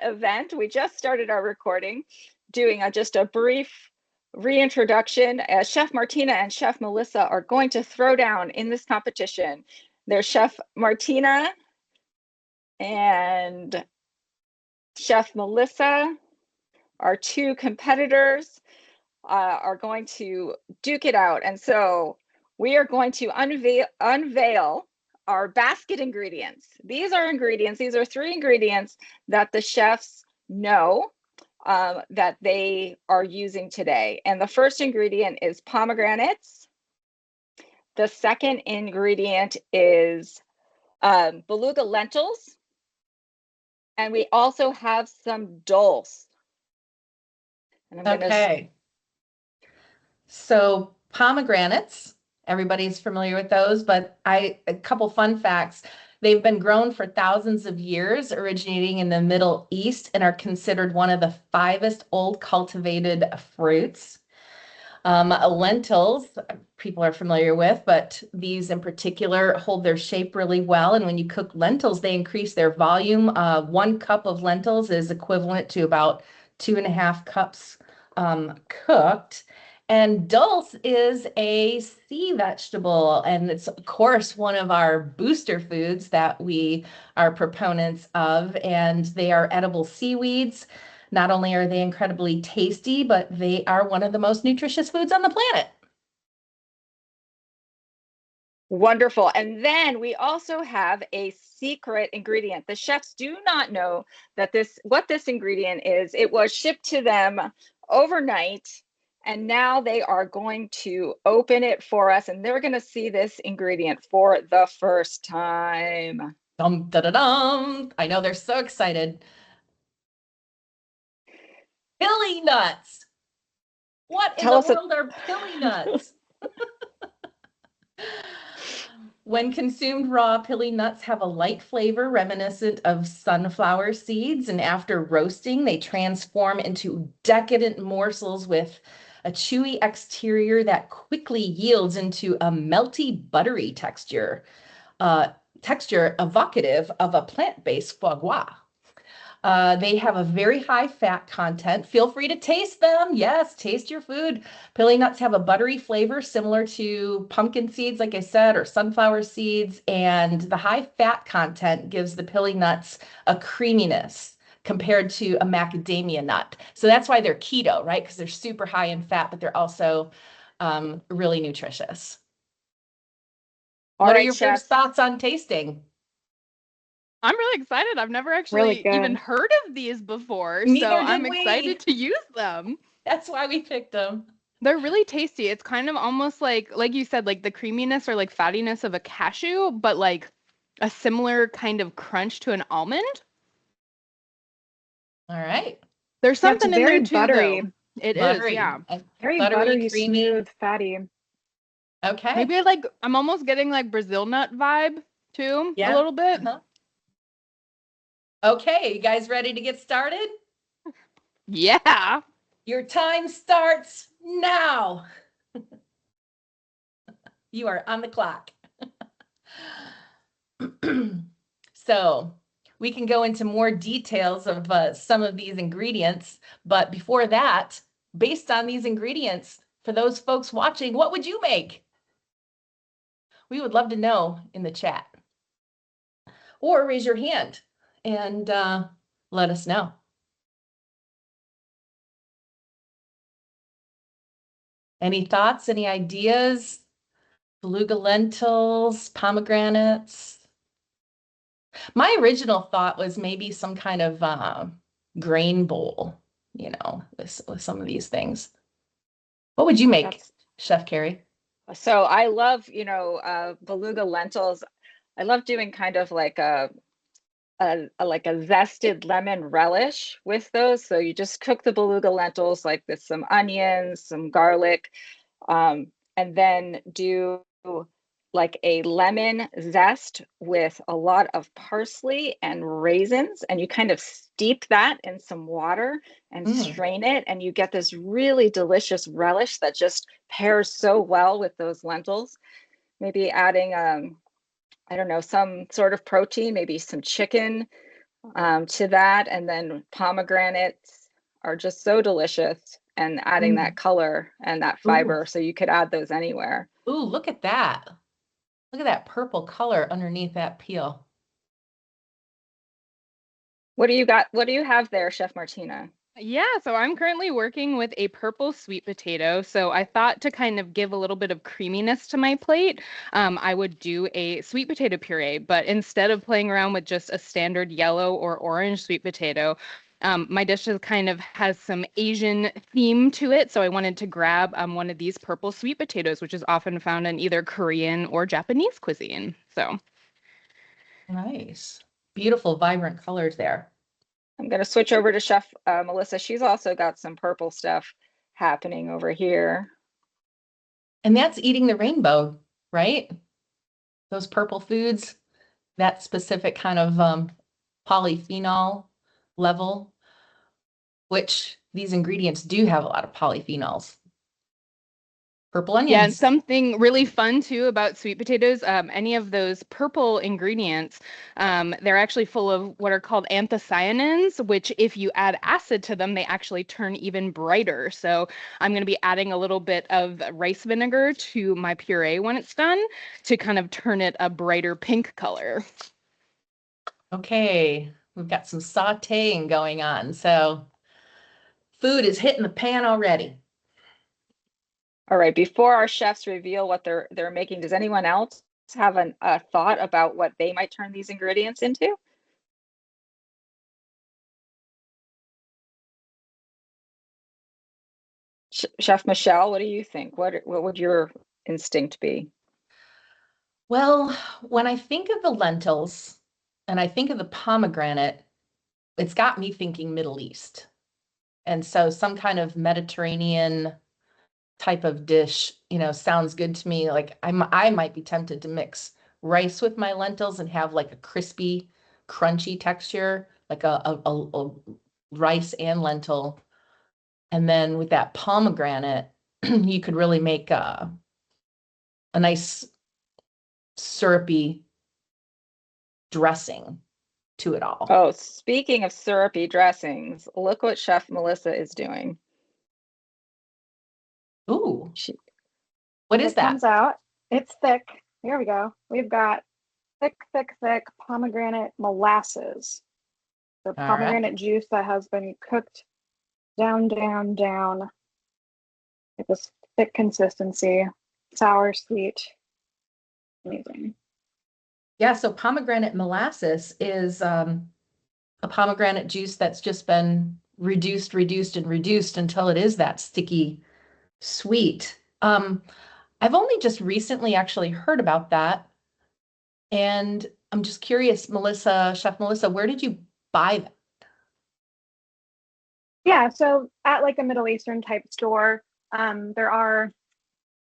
event. We just started our recording, doing just a brief reintroduction. As Chef Martina and Chef Melissa are going to throw down in this competition. There's Chef Martina and Chef Melissa, our two competitors, are going to duke it out. And so we are going to unveil our basket ingredients. These are ingredients. These are 3 ingredients that the chefs know that they are using today. And the first ingredient is pomegranates. The second ingredient is beluga lentils. And we also have some dulse. And Okay. So pomegranates, everybody's familiar with those, but a couple fun facts. They've been grown for thousands of years, originating in the Middle East, and are considered one of the 5 old cultivated fruits. Lentils, people are familiar with, but these in particular hold their shape really well. And when you cook lentils, they increase their volume. 1 cup of lentils is equivalent to about 2.5 cups cooked. And dulse is a sea vegetable, and it's, of course, one of our booster foods that we are proponents of, and they are edible seaweeds. Not only are they incredibly tasty, but they are one of the most nutritious foods on the planet. Wonderful. And then we also have a secret ingredient. The chefs do not know that what this ingredient is. It was shipped to them overnight, and now they are going to open it for us, and they're going to see this ingredient for the first time. Dum, da, da, dum. I know they're so excited. Pili nuts. What in the world are pili nuts? When consumed raw, pili nuts have a light flavor reminiscent of sunflower seeds, and after roasting, they transform into decadent morsels with a chewy exterior that quickly yields into a melty, buttery texture, evocative of a plant-based foie gras. They have a very high fat content. Feel free to taste them. Yes, taste your food. Pili nuts have a buttery flavor similar to pumpkin seeds, like I said, or sunflower seeds. And the high fat content gives the pili nuts a creaminess compared to a macadamia nut. So that's why they're keto, right? Because they're super high in fat, but they're also really nutritious. What are your first thoughts on tasting? I'm really excited. I've never actually even heard of these before, so I'm excited to use them. That's why we picked them. They're really tasty. It's kind of almost like you said, like the creaminess or like fattiness of a cashew, but like a similar kind of crunch to an almond. All right. There's something in there too, buttery. though. It is, yeah. Very buttery, creamy, smooth, fatty. Okay. Maybe I'm almost getting like Brazil nut vibe too, a little bit. Okay, you guys ready to get started? Yeah. Your time starts now. You are on the clock. So we can go into more details of some of these ingredients, but before that, based on these ingredients, for those folks watching, what would you make? We would love to know in the chat. Or raise your hand and let us know. Any thoughts, any ideas? Beluga lentils, pomegranates. My original thought was maybe some kind of grain bowl, with some of these things. What would you make, Chef Carrie? So I love, beluga lentils. I love doing kind of like a zested lemon relish with those. So you just cook the beluga lentils like with some onions, some garlic, and then do like a lemon zest with a lot of parsley and raisins, and you kind of steep that in some water and strain it, and you get this really delicious relish that just pairs so well with those lentils. Maybe adding I don't know, some sort of protein, maybe some chicken, to that. And then pomegranates are just so delicious, and adding that color and that fiber. Ooh. So you could add those anywhere. Ooh, look at that. Look at that purple color underneath that peel. What do you got? What do you have there, Chef Martina? Yeah, so I'm currently working with a purple sweet potato. So I thought to kind of give a little bit of creaminess to my plate, I would do a sweet potato puree. But instead of playing around with just a standard yellow or orange sweet potato, my dish kind of has some Asian theme to it. So I wanted to grab one of these purple sweet potatoes, which is often found in either Korean or Japanese cuisine. So nice. Beautiful, vibrant colors there. I'm going to switch over to Chef Melissa. She's also got some purple stuff happening over here. And that's eating the rainbow, right? Those purple foods, that specific kind of polyphenol level, which these ingredients do have a lot of polyphenols. Purple onions. Yeah, and something really fun too about sweet potatoes, any of those purple ingredients, they're actually full of what are called anthocyanins, which if you add acid to them, they actually turn even brighter. So I'm going to be adding a little bit of rice vinegar to my puree when it's done to kind of turn it a brighter pink color. Okay, we've got some sauteing going on. So food is hitting the pan already. All right, before our chefs reveal what they're making, does anyone else have a thought about what they might turn these ingredients into? Chef Michelle, what do you think? What would your instinct be? Well, when I think of the lentils and I think of the pomegranate, it's got me thinking Middle East. And so some kind of Mediterranean type of dish, sounds good to me. Like I might be tempted to mix rice with my lentils and have like a crispy, crunchy texture, like a rice and lentil. And then with that pomegranate, you could really make a nice syrupy dressing to it all. Oh, speaking of syrupy dressings, look what Chef Melissa is doing. Ooh, what is that? Comes out. It's thick. Here we go. We've got thick pomegranate molasses. The pomegranate juice that has been cooked down. It's this thick consistency, sour, sweet, amazing. Yeah, so pomegranate molasses is a pomegranate juice that's just been reduced until it is that sticky sweet. I've only just recently actually heard about that. And I'm just curious, Chef Melissa, where did you buy that? Yeah, so at like a Middle Eastern type store, there are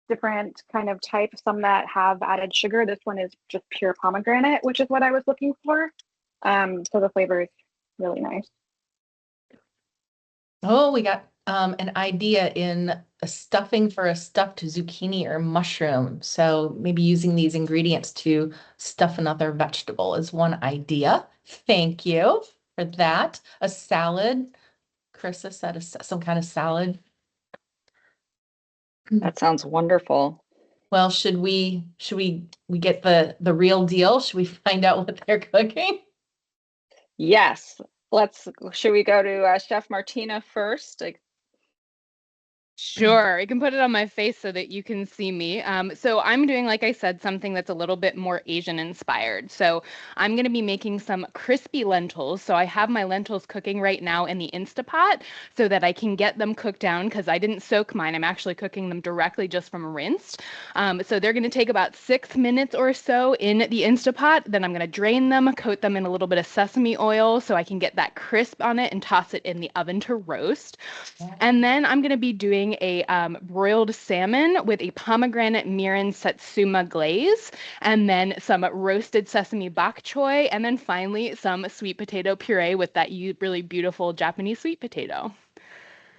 different kind of types, some that have added sugar. This one is just pure pomegranate, which is what I was looking for. So the flavor is really nice. Oh, we got an idea in a stuffing for a stuffed zucchini or mushroom. So maybe using these ingredients to stuff another vegetable is one idea. Thank you for that. A salad. Carissa said some kind of salad. That sounds wonderful. Well, should we get the real deal? Should we find out what they're cooking? Yes. Should we go to Chef Martina first? Sure, you can put it on my face so that you can see me. So I'm doing, like I said, something that's a little bit more Asian inspired. So I'm going to be making some crispy lentils. So I have my lentils cooking right now in the Instapot so that I can get them cooked down because I didn't soak mine. I'm actually cooking them directly just from rinsed. So they're going to take about 6 minutes or so in the Instapot. Then I'm going to drain them, coat them in a little bit of sesame oil so I can get that crisp on it and toss it in the oven to roast. And then I'm going to be doing a broiled salmon with a pomegranate mirin satsuma glaze, and then some roasted sesame bok choy, and then finally some sweet potato puree with that really beautiful Japanese sweet potato.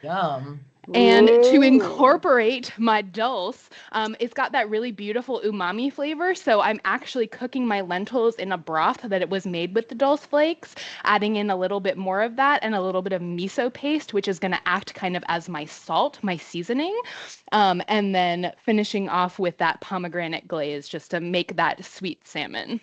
Yum. And to Ooh. incorporate my dulse, it's got that really beautiful umami flavor. So I'm actually cooking my lentils in a broth that it was made with the dulse flakes, adding in a little bit more of that and a little bit of miso paste, which is going to act kind of as my salt, my seasoning. And then finishing off with that pomegranate glaze just to make that sweet salmon.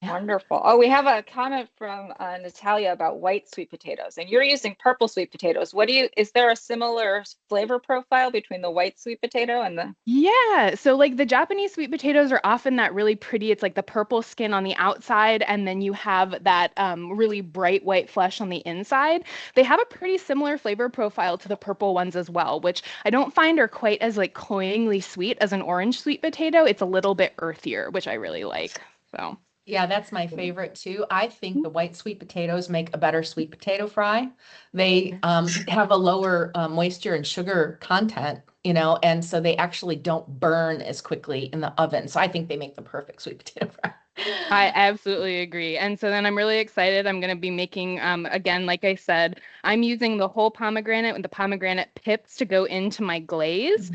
Wonderful. Oh, we have a comment from Natalia about white sweet potatoes, and you're using purple sweet potatoes. Is there a similar flavor profile between the white sweet potato and the? Yeah, so like the Japanese sweet potatoes are often that really pretty, it's like the purple skin on the outside, and then you have that really bright white flesh on the inside. They have a pretty similar flavor profile to the purple ones as well, which I don't find are quite as like cloyingly sweet as an orange sweet potato. It's a little bit earthier, which I really like. So. Yeah, that's my favorite too. I think the white sweet potatoes make a better sweet potato fry. They have a lower moisture and sugar content, and so they actually don't burn as quickly in the oven. So I think they make the perfect sweet potato fry. I absolutely agree. And so then I'm really excited. I'm going to be making, again, like I said, I'm using the whole pomegranate with the pomegranate pips to go into my glaze.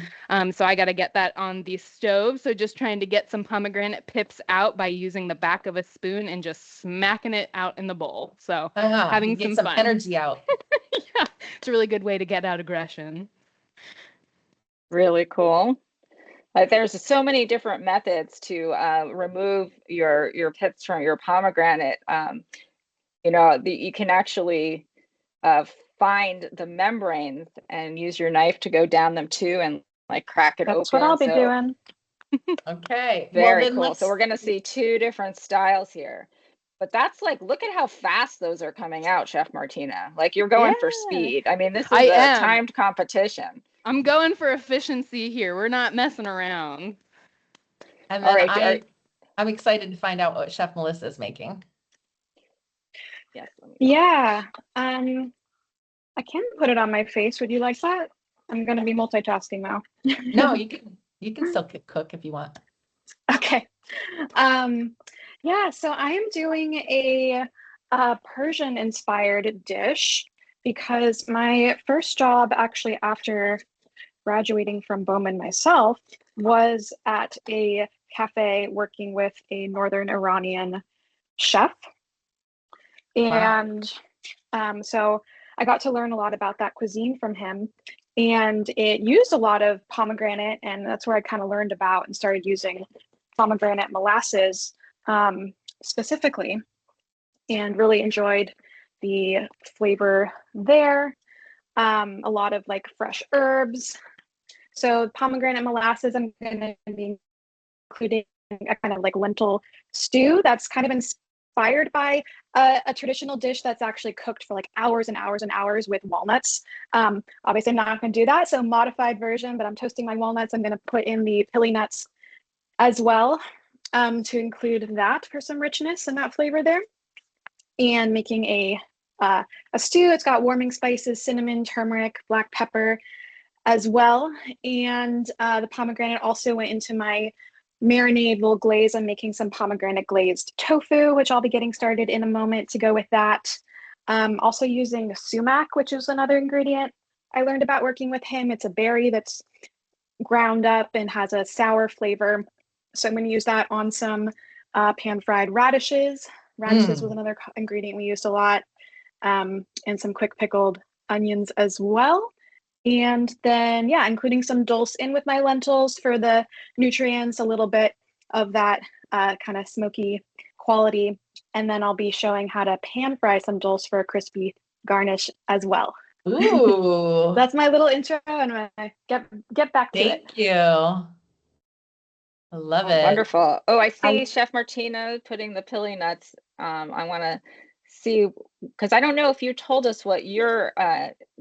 So I got to get that on the stove. So just trying to get some pomegranate pips out by using the back of a spoon and just smacking it out in the bowl. So having get some some fun. energy out. Yeah, it's a really good way to get out aggression. Really cool. There's so many different methods to remove your pips from your pomegranate. You can actually find the membranes and use your knife to go down them too, and like crack it open. That's what I'll be doing. Okay. Very cool. So we're going to see two different styles here. But that's like, look at how fast those are coming out, Chef Martina. Like you're going for speed. I mean, this is a timed competition. I'm going for efficiency here. We're not messing around. And then I'm excited to find out what Chef Melissa is making. Yes. Yeah. I can put it on my face. Would you like that? I'm going to be multitasking now. No, you can still cook if you want. Okay. Yeah, so I am doing a Persian inspired dish because my first job actually after graduating from Bauman myself was at a cafe working with a Northern Iranian chef. And so I got to learn a lot about that cuisine from him. And it used a lot of pomegranate, and that's where I kind of learned about and started using pomegranate molasses specifically, and really enjoyed the flavor there. A lot of like fresh herbs. So pomegranate molasses, I'm going to be including a kind of like lentil stew that's kind of inspired by a traditional dish that's actually cooked for like hours and hours and hours with walnuts. Obviously, I'm not going to do that, so modified version, but I'm toasting my walnuts. I'm going to put in the pili nuts as well to include that for some richness and that flavor there. And making a stew. It's got warming spices, cinnamon, turmeric, black pepper as well. And the pomegranate also went into my marinade glaze. I'm making some pomegranate glazed tofu, which I'll be getting started in a moment to go with that. Also using sumac, which is another ingredient I learned about working with him. It's a berry that's ground up and has a sour flavor. So I'm going to use that on some pan-fried radishes. Radishes was another ingredient we used a lot, and some quick pickled onions as well. And then, yeah, including some dulse in with my lentils for the nutrients, a little bit of that kind of smoky quality. And then I'll be showing how to pan fry some dulse for a crispy garnish as well. Ooh. That's my little intro, and I'm gonna get back to it. Thank you. I love it. Wonderful. Oh, I see Chef Martina putting the pili nuts. I want to see, because I don't know if you told us what you're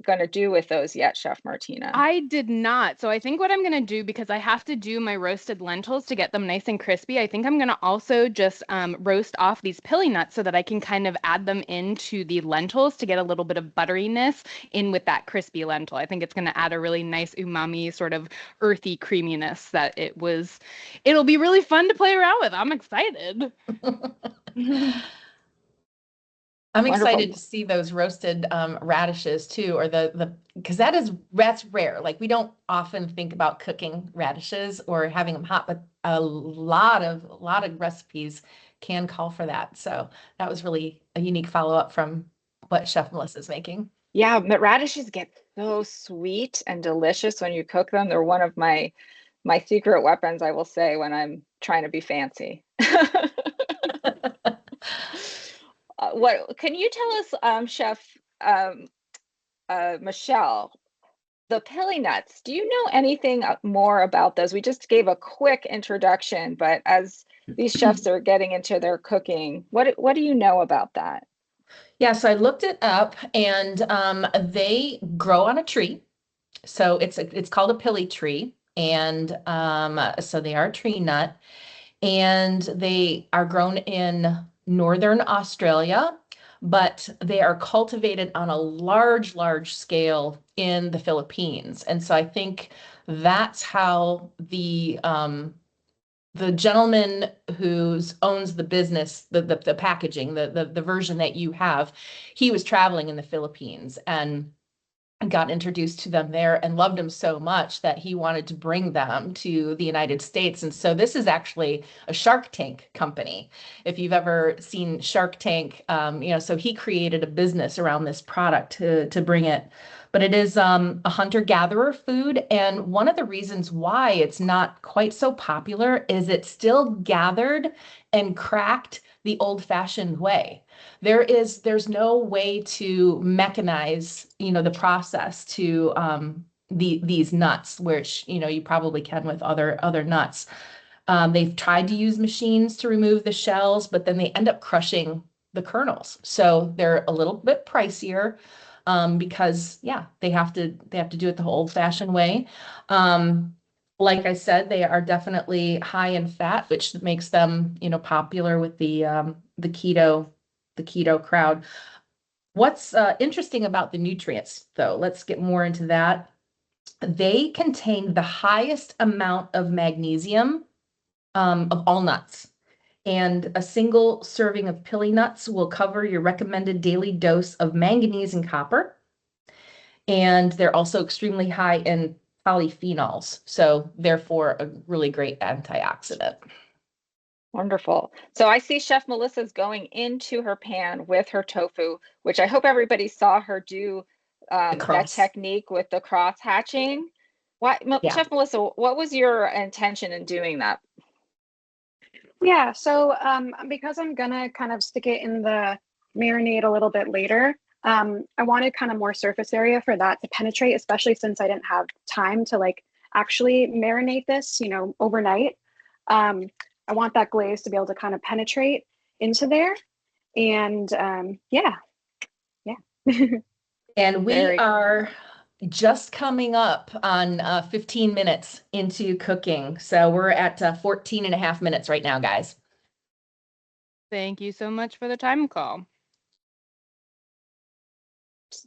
going to do with those yet, Chef Martina. I did not. So I think what I'm going to do, because I have to do my roasted lentils to get them nice and crispy, I think I'm going to also just roast off these pili nuts so that I can kind of add them into the lentils to get a little bit of butteriness in with that crispy lentil. I think it's going to add a really nice umami, sort of earthy creaminess that it'll be really fun to play around with. I'm excited. I'm Wonderful. excited to see those roasted radishes too, or because that's rare. Like we don't often think about cooking radishes or having them hot, but a lot of recipes can call for that. So that was really a unique follow-up from what Chef Melissa's making. Yeah, but radishes get so sweet and delicious when you cook them. They're one of my secret weapons, I will say, when I'm trying to be fancy. What can you tell us, Chef Michelle, the pili nuts? Do you know anything more about those? We just gave a quick introduction, but as these chefs are getting into their cooking, what do you know about that? Yeah, so I looked it up, and they grow on a tree. So it's called a pili tree, and so they are a tree nut, and they are grown in northern Australia, but they are cultivated on a large scale in the Philippines. And so I think that's how the gentleman who owns the business, the packaging, the version that you have, he was traveling in the Philippines and got introduced to them there and loved them so much that he wanted to bring them to the United States. And so this is actually a Shark Tank company. If you've ever seen Shark Tank, so he created a business around this product to bring it. But it is a hunter-gatherer food. And one of the reasons why it's not quite so popular is it's still gathered and cracked the old-fashioned way. There's no way to mechanize, the process to these nuts, which, you probably can with other nuts. They've tried to use machines to remove the shells, but then they end up crushing the kernels. So they're a little bit pricier because they have to do it the whole old-fashioned way. Like I said, they are definitely high in fat, which makes them, popular with the keto crowd. What's interesting about the nutrients, though, let's get more into that. They contain the highest amount of magnesium of all nuts. And a single serving of pili nuts will cover your recommended daily dose of manganese and copper. And they're also extremely high in polyphenols, so therefore a really great antioxidant. Wonderful. So I see Chef Melissa's going into her pan with her tofu, which I hope everybody saw her do that technique with the cross hatching. Chef Melissa, what was your intention in doing that? Yeah, so because I'm gonna kind of stick it in the marinade a little bit later, I wanted kind of more surface area for that to penetrate, especially since I didn't have time to actually marinate this, overnight. I want that glaze to be able to kind of penetrate into there. And yeah. And we are just coming up on 15 minutes into cooking. So we're at 14 and a half minutes right now, guys. Thank you so much for the time call.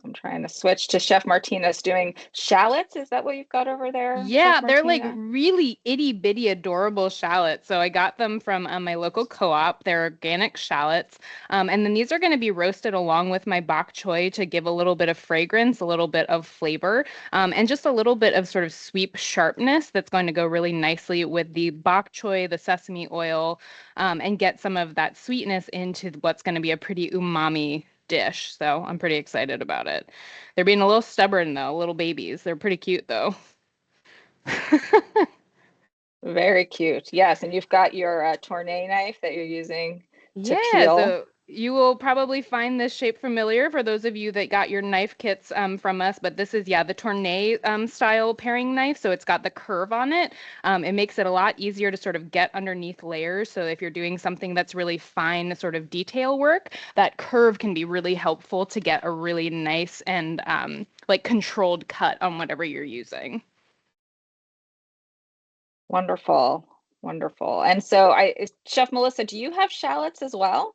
I'm trying to switch to Chef Martina's doing shallots. Is that what you've got over there? Yeah, they're like really itty bitty adorable shallots. So I got them from my local co-op. They're organic shallots. And then these are going to be roasted along with my bok choy to give a little bit of fragrance, a little bit of flavor, and just a little bit of sort of sweet sharpness that's going to go really nicely with the bok choy, the sesame oil, and get some of that sweetness into what's going to be a pretty umami dish. So I'm pretty excited about it. They're being a little stubborn though, little babies. They're pretty cute though. Very cute. Yes, and you've got your tournée knife that you're using to peel. So you will probably find this shape familiar for those of you that got your knife kits from us, but this is, the tournée style paring knife. So it's got the curve on it. It makes it a lot easier to sort of get underneath layers. So if you're doing something that's really fine sort of detail work, that curve can be really helpful to get a really nice and controlled cut on whatever you're using. Wonderful. Wonderful. And so Chef Melissa, do you have shallots as well?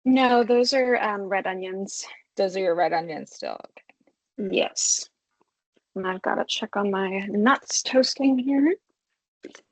No, those are red onions. Those are your red onions still. Okay. Yes. And I've got to check on my nuts toasting here.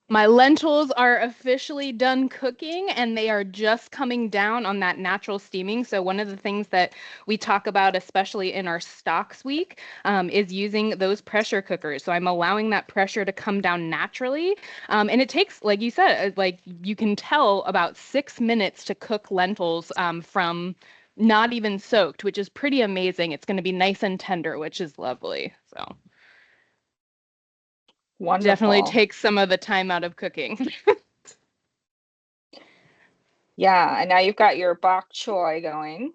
My lentils are officially done cooking and they are just coming down on that natural steaming. So one of the things that we talk about, especially in our stocks week, is using those pressure cookers. So I'm allowing that pressure to come down naturally. And it takes, like you said, like you can tell about 6 minutes to cook lentils from not even soaked, which is pretty amazing. It's going to be nice and tender, which is lovely. So definitely Wonderful. takes some of the time out of cooking. Yeah, and now you've got your bok choy going.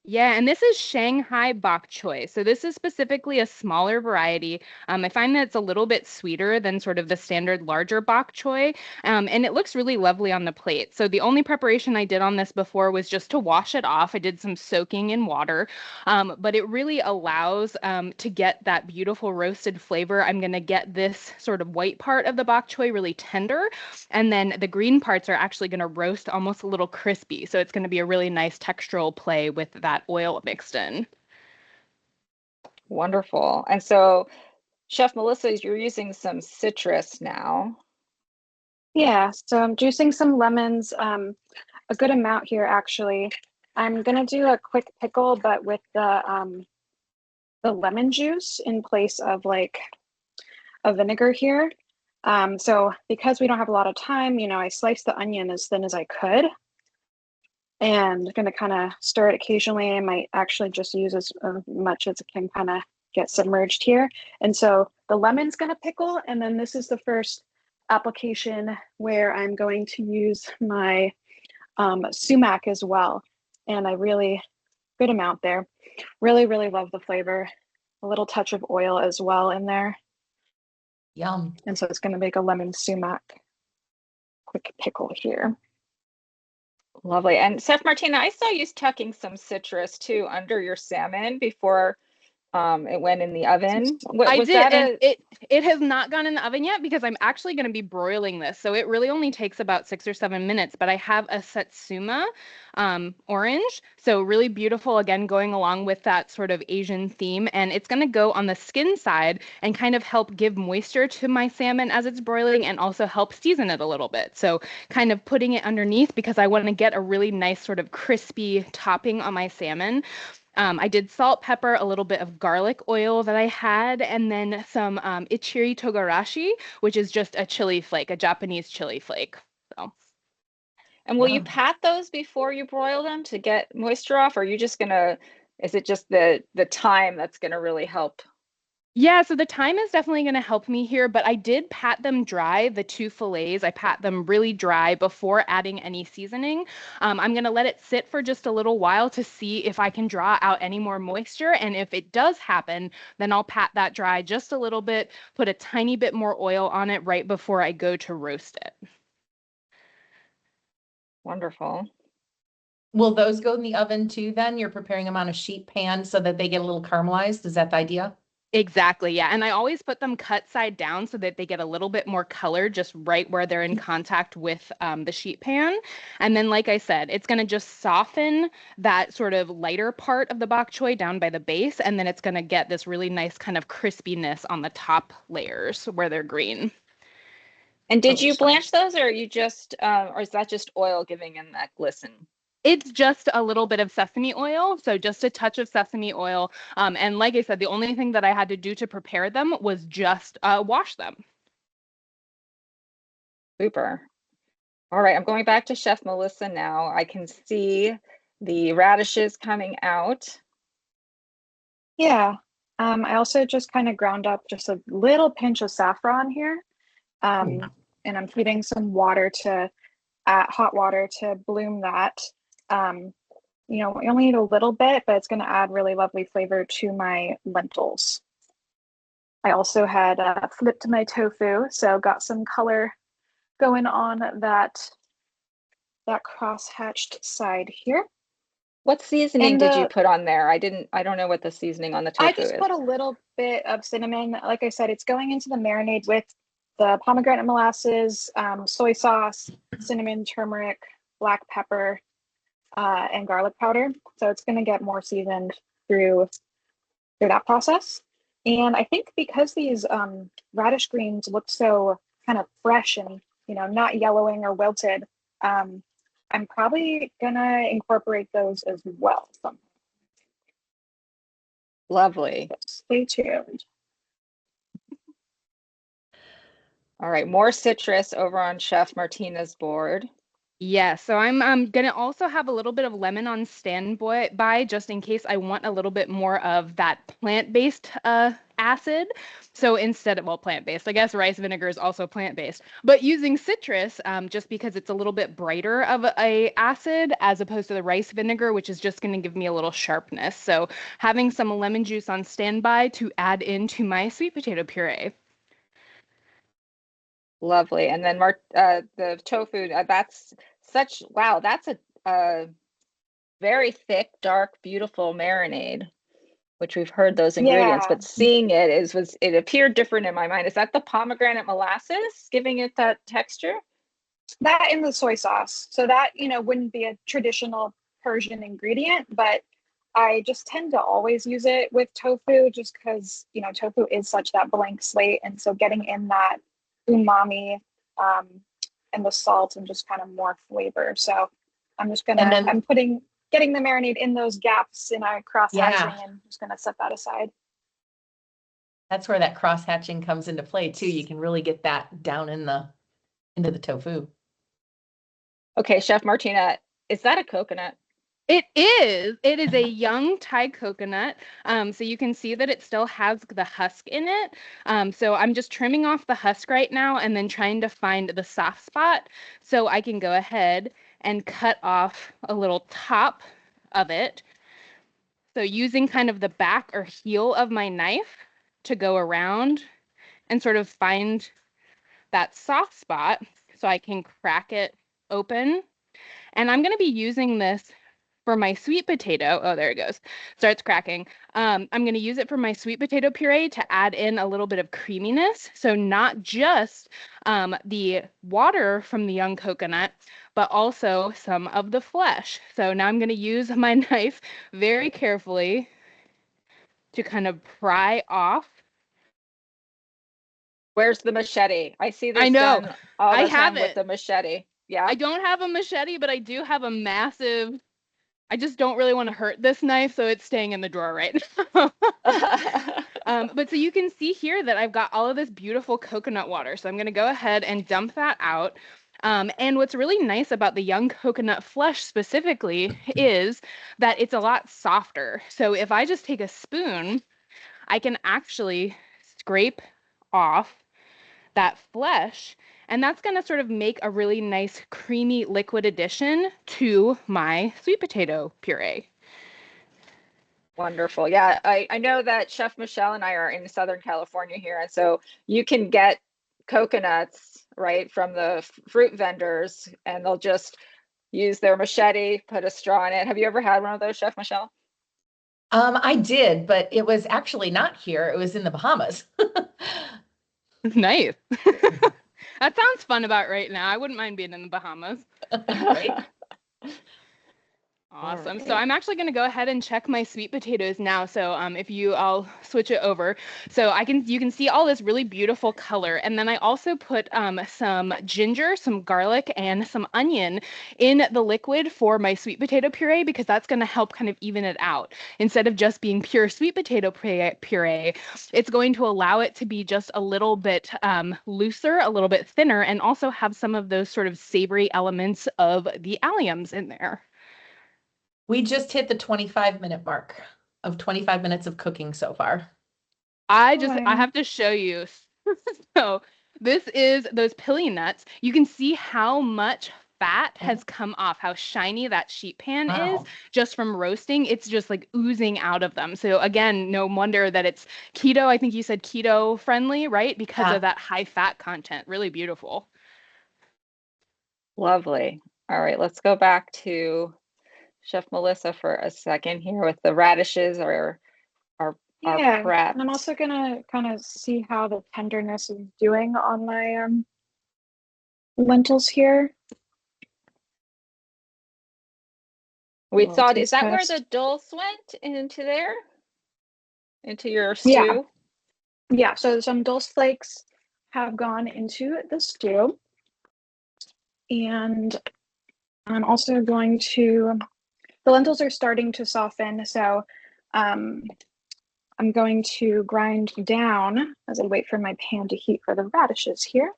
Yeah, and this is Shanghai bok choy. So this is specifically a smaller variety. I find that it's a little bit sweeter than sort of the standard larger bok choy, and it looks really lovely on the plate. So the only preparation I did on this before was just to wash it off. I did some soaking in water, but it really allows to get that beautiful roasted flavor. I'm going to get this sort of white part of the bok choy really tender, and then the green parts are actually going to roast almost a little crispy. So it's going to be a really nice textural play with that oil mixed in. Wonderful. And so, Chef Melissa, you're using some citrus now. Yeah, so I'm juicing some lemons, a good amount here actually. I'm gonna do a quick pickle, but with the lemon juice in place of like a vinegar here. So because we don't have a lot of time, you know, I sliced the onion as thin as I could and gonna kind of stir it occasionally. I might actually just use as much as it can kind of get submerged here. And so the lemon's gonna pickle, and then this is the first application where I'm going to use my sumac as well. And I really, good amount there. Really, really love the flavor. A little touch of oil as well in there. Yum. And so it's going to make a lemon sumac quick pickle here. Lovely. And Chef Martina, I saw you tucking some citrus too under your salmon before it went in the oven. I Was did, that and a it has not gone in the oven yet because I'm actually going to be broiling this. So it really only takes about 6 or 7 minutes, but I have a satsuma orange. So really beautiful, again, going along with that sort of Asian theme. And it's going to go on the skin side and kind of help give moisture to my salmon as it's broiling and also help season it a little bit. So kind of putting it underneath because I want to get a really nice sort of crispy topping on my salmon. I did salt, pepper, a little bit of garlic oil that I had, and then some Ichichri togarashi, which is just a chili flake, a Japanese chili flake. So. And will you Yum. pat those before you broil them to get moisture off, or are you just gonna, is it just the time that's gonna really help? Yeah, so the thyme is definitely going to help me here, but I did pat them dry, the two fillets. I pat them really dry before adding any seasoning. I'm going to let it sit for just a little while to see if I can draw out any more moisture. And if it does happen, then I'll pat that dry just a little bit, put a tiny bit more oil on it right before I go to roast it. Wonderful. Will those go in the oven too then? You're preparing them on a sheet pan so that they get a little caramelized. Is that the idea? Exactly, yeah. And I always put them cut side down so that they get a little bit more color just right where they're in contact with the sheet pan. And then, like I said, it's going to just soften that sort of lighter part of the bok choy down by the base. And then it's going to get this really nice kind of crispiness on the top layers where they're green. And did you Delicious. blanch those, or are you just, or is that just oil giving them that glisten? It's just a little bit of sesame oil, so just a touch of sesame oil. And like I said, the only thing that I had to do to prepare them was just wash them. Super. All right, I'm going back to Chef Melissa now. I can see the radishes coming out. Yeah. I also just kind of ground up just a little pinch of saffron here. And I'm heating some water to hot water to bloom that. You know, we only need a little bit, but it's going to add really lovely flavor to my lentils. I also had flipped my tofu, so got some color going on that cross-hatched side here. What seasoning And did you put on there? I don't know what the seasoning on the tofu I just is. put a little bit of cinnamon. Like I said, it's going into the marinade with the pomegranate molasses, soy sauce, cinnamon, turmeric, black pepper, and garlic powder. So it's going to get more seasoned through that process. And I think because these radish greens look so kind of fresh and, not yellowing or wilted. I'm probably gonna incorporate those as well. Lovely. Stay tuned. All right, more citrus over on Chef Martina's board. Yeah, so I'm gonna also have a little bit of lemon on standby just in case I want a little bit more of that plant-based acid. So instead of, well, plant-based, I guess rice vinegar is also plant-based, but using citrus just because it's a little bit brighter of a acid as opposed to the rice vinegar, which is just going to give me a little sharpness. So having some lemon juice on standby to add into my sweet potato puree. Lovely. And then the tofu, that's wow, that's a very thick, dark, beautiful marinade, which we've heard those ingredients, Yeah. but seeing it it appeared different in my mind. Is that the pomegranate molasses giving it that texture? That in the soy sauce. So that, wouldn't be a traditional Persian ingredient, but I just tend to always use it with tofu just because, tofu is such that blank slate. And so getting in that umami and the salt and just kind of more flavor. So I'm just getting the marinade in those gaps in our cross-hatching and just gonna set that aside. That's where that cross-hatching comes into play too. You can really get that down into the tofu. Okay, Chef Martina, is that a coconut? It is. It is a young Thai coconut. So you can see that it still has the husk in it. So I'm just trimming off the husk right now and then trying to find the soft spot so I can go ahead and cut off a little top of it. So using kind of the back or heel of my knife to go around and sort of find that soft spot so I can crack it open. And I'm going to be using this for my sweet potato. Oh, there it goes. Starts cracking. I'm going to use it for my sweet potato puree to add in a little bit of creaminess. So not just the water from the young coconut, but also some of the flesh. So now I'm going to use my knife very carefully to kind of pry off. Where's the machete? I see this I know. done all I the time have with it. the machete. Yeah. I don't have a machete, but I do have a massive, I just don't really want to hurt this knife, so it's staying in the drawer right now. But so you can see here that I've got all of this beautiful coconut water. So I'm going to go ahead and dump that out. And what's really nice about the young coconut flesh specifically is that it's a lot softer. So if I just take a spoon, I can actually scrape off that flesh, and that's going to sort of make a really nice creamy liquid addition to my sweet potato puree. Wonderful. Yeah, I know that Chef Michelle and I are in Southern California here, and so you can get coconuts right from the fruit vendors, and they'll just use their machete, put a straw in it. Have you ever had one of those, Chef Michelle? I did, but it was actually not here. It was in the Bahamas. Nice. That sounds fun about right now. I wouldn't mind being in the Bahamas. Right? Awesome. Right. So I'm actually going to go ahead and check my sweet potatoes now. So I'll switch it over. So you can see all this really beautiful color. And then I also put some ginger, some garlic, and some onion in the liquid for my sweet potato puree because that's going to help kind of even it out. Instead of just being pure sweet potato puree, it's going to allow it to be just a little bit looser, a little bit thinner, and also have some of those sort of savory elements of the alliums in there. We just hit the 25-minute mark of 25 minutes of cooking so far. I have to show you. So this is those pili nuts. You can see how much fat has come off, how shiny that sheet pan is just from roasting. It's just like oozing out of them. So again, no wonder that it's keto. I think you said keto friendly, right? Because of that high fat content. Really beautiful. Lovely. All right, let's go back to Chef Melissa for a second here with the radishes or our prep. And I'm also gonna kind of see how the tenderness is doing on my lentils here. We thought, is that where the dulse went into there? Into your stew? Yeah, so some dulse flakes have gone into the stew. And I'm also going to, the lentils are starting to soften, so I'm going to grind down as I wait for my pan to heat for the radishes here.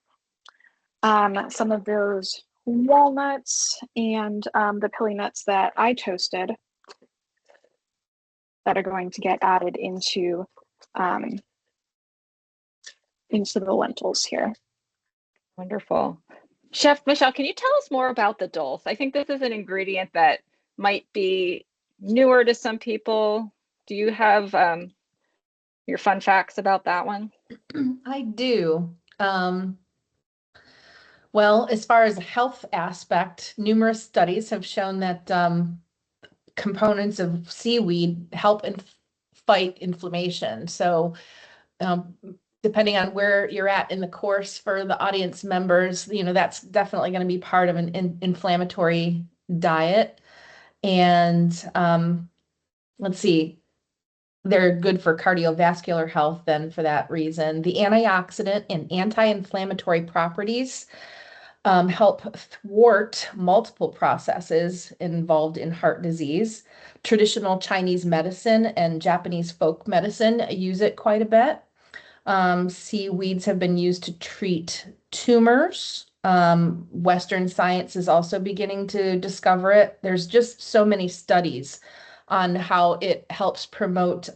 Some of those walnuts and the pili nuts that I toasted that are going to get added into the lentils here. Wonderful. Chef Michelle, can you tell us more about the dulse? I think this is an ingredient that might be newer to some people. Do you have your fun facts about that one? I do. Well, as far as the health aspect, numerous studies have shown that components of seaweed help fight inflammation. So depending on where you're at in the course for the audience members, that's definitely going to be part of an inflammatory diet. And let's see, they're good for cardiovascular health then for that reason. The antioxidant and anti-inflammatory properties help thwart multiple processes involved in heart disease. Traditional Chinese medicine and Japanese folk medicine use it quite a bit. Seaweeds have been used to treat tumors. Western science is also beginning to discover it. There's just so many studies on how it helps promote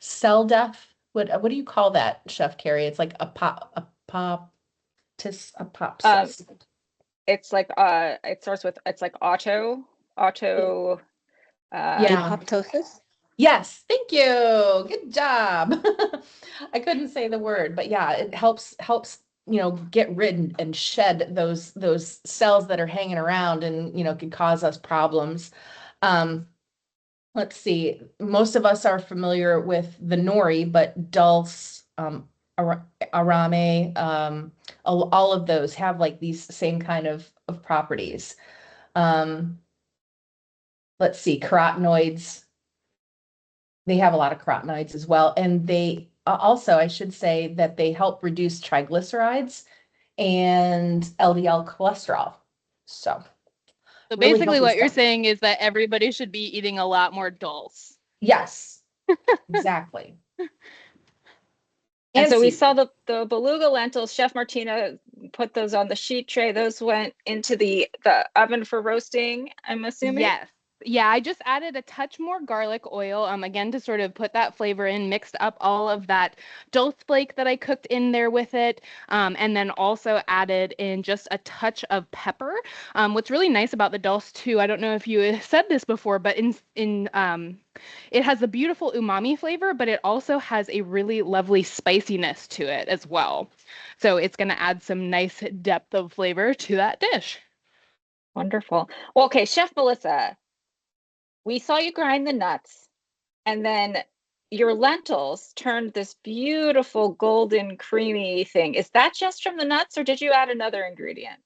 cell death. What do you call that, Chef Carrie? It's like apoptosis. It's like it starts with, it's like auto Yeah. Apoptosis? Yes, thank you. Good job. I couldn't say the word, but yeah, it helps get rid and shed those cells that are hanging around and could cause us problems. Let's see. Most of us are familiar with the nori, but dulse, arame, all of those have like these same kind of properties. Let's see, carotenoids. They have a lot of carotenoids as well. And they also, I should say that they help reduce triglycerides and LDL cholesterol. So really basically what healthy you're stuff. saying is that everybody should be eating a lot more dulse. Yes, exactly. And so we seaweed. saw the beluga lentils. Chef Martina put those on the sheet tray. Those went into the oven for roasting, I'm assuming? Yes. Yeah, I just added a touch more garlic oil, again, to sort of put that flavor in, mixed up all of that dulse flake that I cooked in there with it, and then also added in just a touch of pepper. What's really nice about the dulse too, I don't know if you said this before, but it has a beautiful umami flavor, but it also has a really lovely spiciness to it as well. So it's going to add some nice depth of flavor to that dish. Wonderful. Well, okay, Chef Melissa, we saw you grind the nuts, and then your lentils turned this beautiful golden creamy thing. Is that just from the nuts, or did you add another ingredient?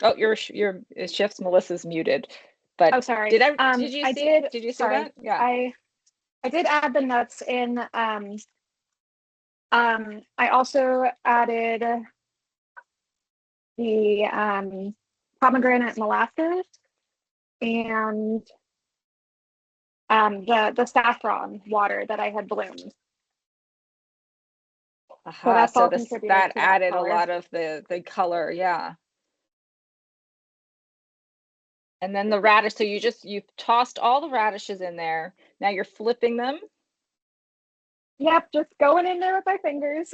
Oh, your Chef Melissa's muted. But Oh, sorry. did you see sorry, that? Yeah. I did add the nuts in. I also added the pomegranate molasses and the saffron water that I had bloomed. So that's all contributed that to that added color. a lot of the color, yeah. And then the radish, so you tossed all the radishes in there. Now you're flipping them. Yep, just going in there with my fingers.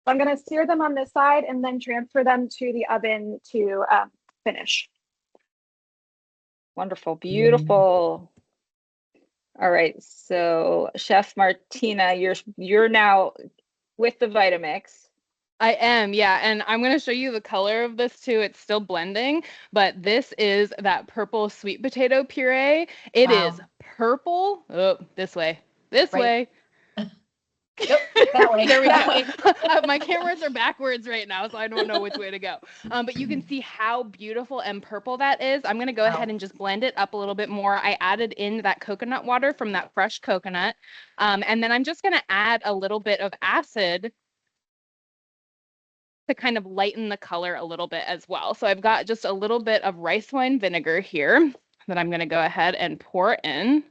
I'm going to sear them on this side and then transfer them to the oven to finish. Wonderful, beautiful. All right, so Chef Martina, you're now with the Vitamix. I am, yeah. And I'm going to show you the color of this too. It's still blending, but this is that purple sweet potato puree. It is purple. Oh, this way. Yep, that way. There we go. My cameras are backwards right now, so I don't know which way to go. But you can see how beautiful and purple that is. I'm going to go ahead and just blend it up a little bit more. I added in that coconut water from that fresh coconut. And then I'm just going to add a little bit of acid to kind of lighten the color a little bit as well. So I've got just a little bit of rice wine vinegar here that I'm going to go ahead and pour in.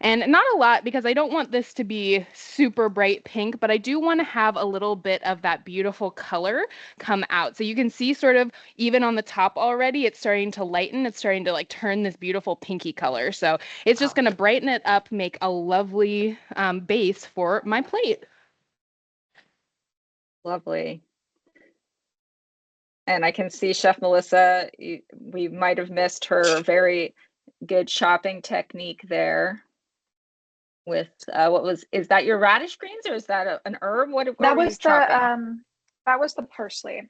And not a lot because I don't want this to be super bright pink, but I do want to have a little bit of that beautiful color come out. So you can see sort of even on the top already, it's starting to lighten. It's starting to like turn this beautiful pinky color. So it's just going to brighten it up, make a lovely base for my plate. Lovely. And I can see Chef Melissa, we might have missed her very good chopping technique there. With is that your radish greens or is that an herb? What were you chopping? That was the parsley.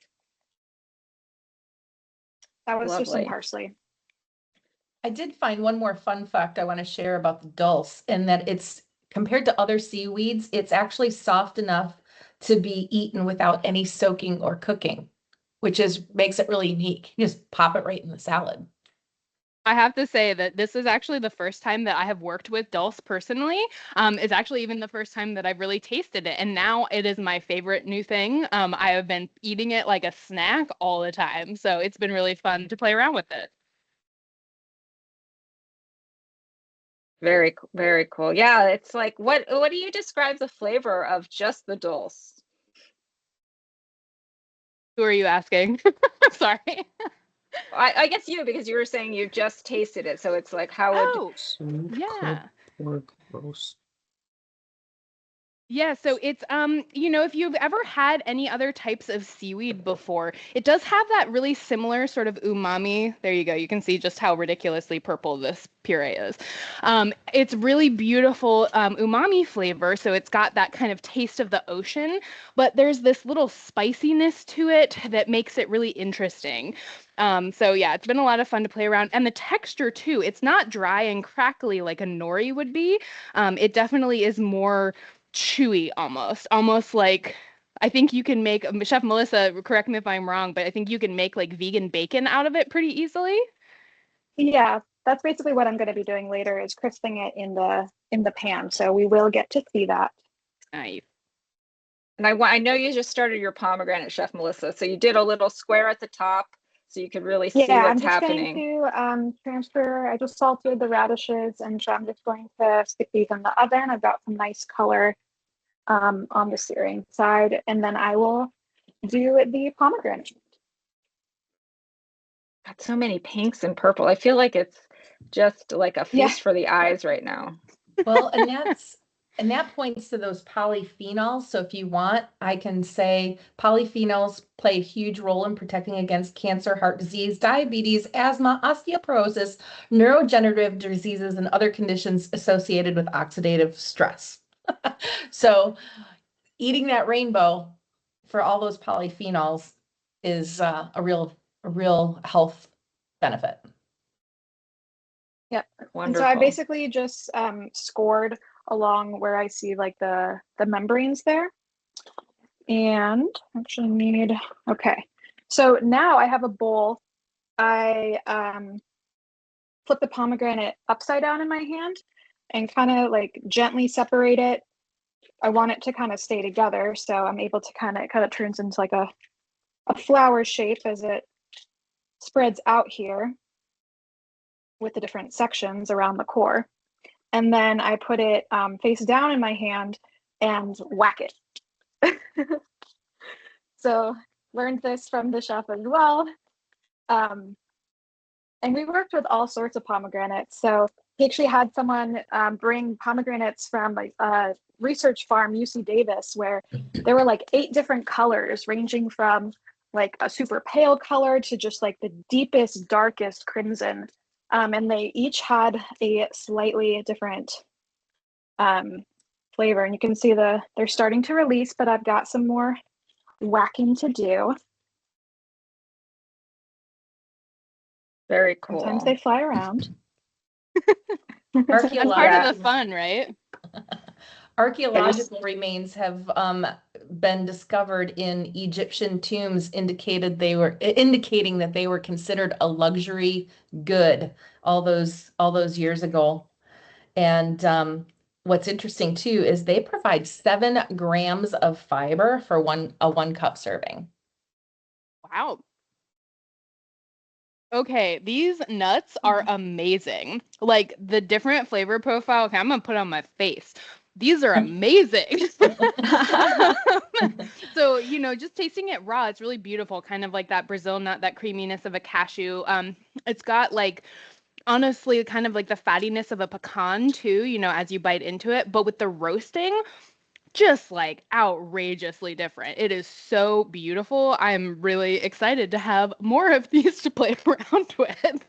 That was just some Lovely. parsley. I did find one more fun fact I want to share about the dulse, and that it's compared to other seaweeds, it's actually soft enough to be eaten without any soaking or cooking, which makes it really unique. You just pop it right in the salad. I have to say that this is actually the first time that I have worked with dulse personally. It's actually even the first time that I've really tasted it. And now it is my favorite new thing. I have been eating it like a snack all the time. So it's been really fun to play around with it. Very, very cool. Yeah, it's like, what do you describe the flavor of just the dulse? Who are you asking? Sorry. I guess you, because you were saying you just tasted it, so it's like, how would yeah. Pork roast. Yeah, so it's if you've ever had any other types of seaweed before, it does have that really similar sort of umami. There you go. You can see just how ridiculously purple this puree is. It's really beautiful umami flavor, so it's got that kind of taste of the ocean, but there's this little spiciness to it that makes it really interesting. So yeah, it's been a lot of fun to play around, and the texture too. It's not dry and crackly like a nori would be. It definitely is more chewy, almost like, I think you can make, Chef Melissa, correct me if I'm wrong, but I think you can make like vegan bacon out of it pretty easily. Yeah, that's basically what I'm going to be doing later, is crisping it in the pan. So we will get to see that. Nice. And I know you just started your pomegranate, Chef Melissa, so you did a little square at the top so you could really see Yeah, I'm what's just happening. going to transfer. I just salted the radishes, and so I'm just going to stick these in the oven. I've got some nice color on the searing side, and then I will do the pomegranate. Got so many pinks and purple. I feel like it's just like a feast for the eyes right now. Well, and that points to those polyphenols. So if you want, I can say polyphenols play a huge role in protecting against cancer, heart disease, diabetes, asthma, osteoporosis, neurodegenerative diseases, and other conditions associated with oxidative stress. So eating that rainbow for all those polyphenols is a real health benefit. Yeah. Wonderful. And so I basically just scored along where I see like the membranes there. And actually need, okay. So now I have a bowl. I flip the pomegranate upside down in my hand and kind of like gently separate it. I want it to kind of stay together. So I'm able to kind of turns into like a flower shape as it spreads out here with the different sections around the core. And then I put it face down in my hand and whack it. So learned this from the chef as well. And we worked with all sorts of pomegranates. So he actually had someone bring pomegranates from like a research farm, UC Davis, where there were like 8 different colors, ranging from like a super pale color to just like the deepest, darkest crimson. And they each had a slightly different flavor. And you can see they're starting to release, but I've got some more whacking to do. Very cool. Sometimes they fly around. That's part of the fun, right? Archaeological remains have been discovered in Egyptian tombs, indicating that they were considered a luxury good all those years ago. And what's interesting too is they provide 7 grams of fiber for a 1 cup serving. Wow. Okay, these nuts are amazing. Like the different flavor profile. Okay, I'm gonna put it on my face. These are amazing. So, just tasting it raw, it's really beautiful, kind of like that Brazil nut, that creaminess of a cashew. It's got like honestly kind of like the fattiness of a pecan too, as you bite into it, but with the roasting, just like outrageously different. It is so beautiful. I'm really excited to have more of these to play around with.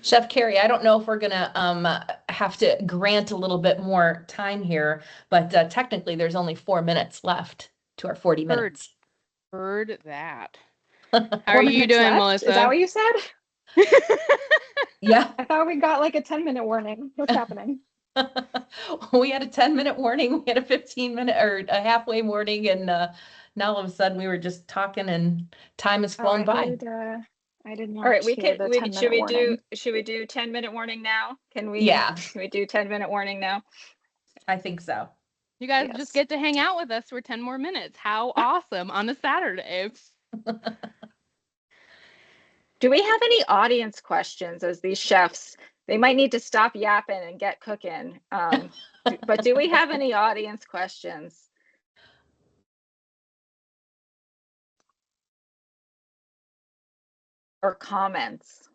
Chef Carrie, I don't know if we're gonna have to grant a little bit more time here, but technically there's only 4 minutes left to our 40 minutes. Heard that. How are you doing, left? Melissa? Is that what you said? Yeah. I thought we got like a 10-minute warning. What's happening? We had a 10-minute warning, we had a 15-minute or a halfway warning, and now all of a sudden we were just talking and time has flown by. I did not. All right, should we do 10-minute warning now? Can we do 10-minute warning now? I think so. You guys just get to hang out with us for 10 more minutes. How awesome on a Saturday. Do we have any audience questions as these chefs? They might need to stop yapping and get cooking. But do we have any audience questions? Or comments?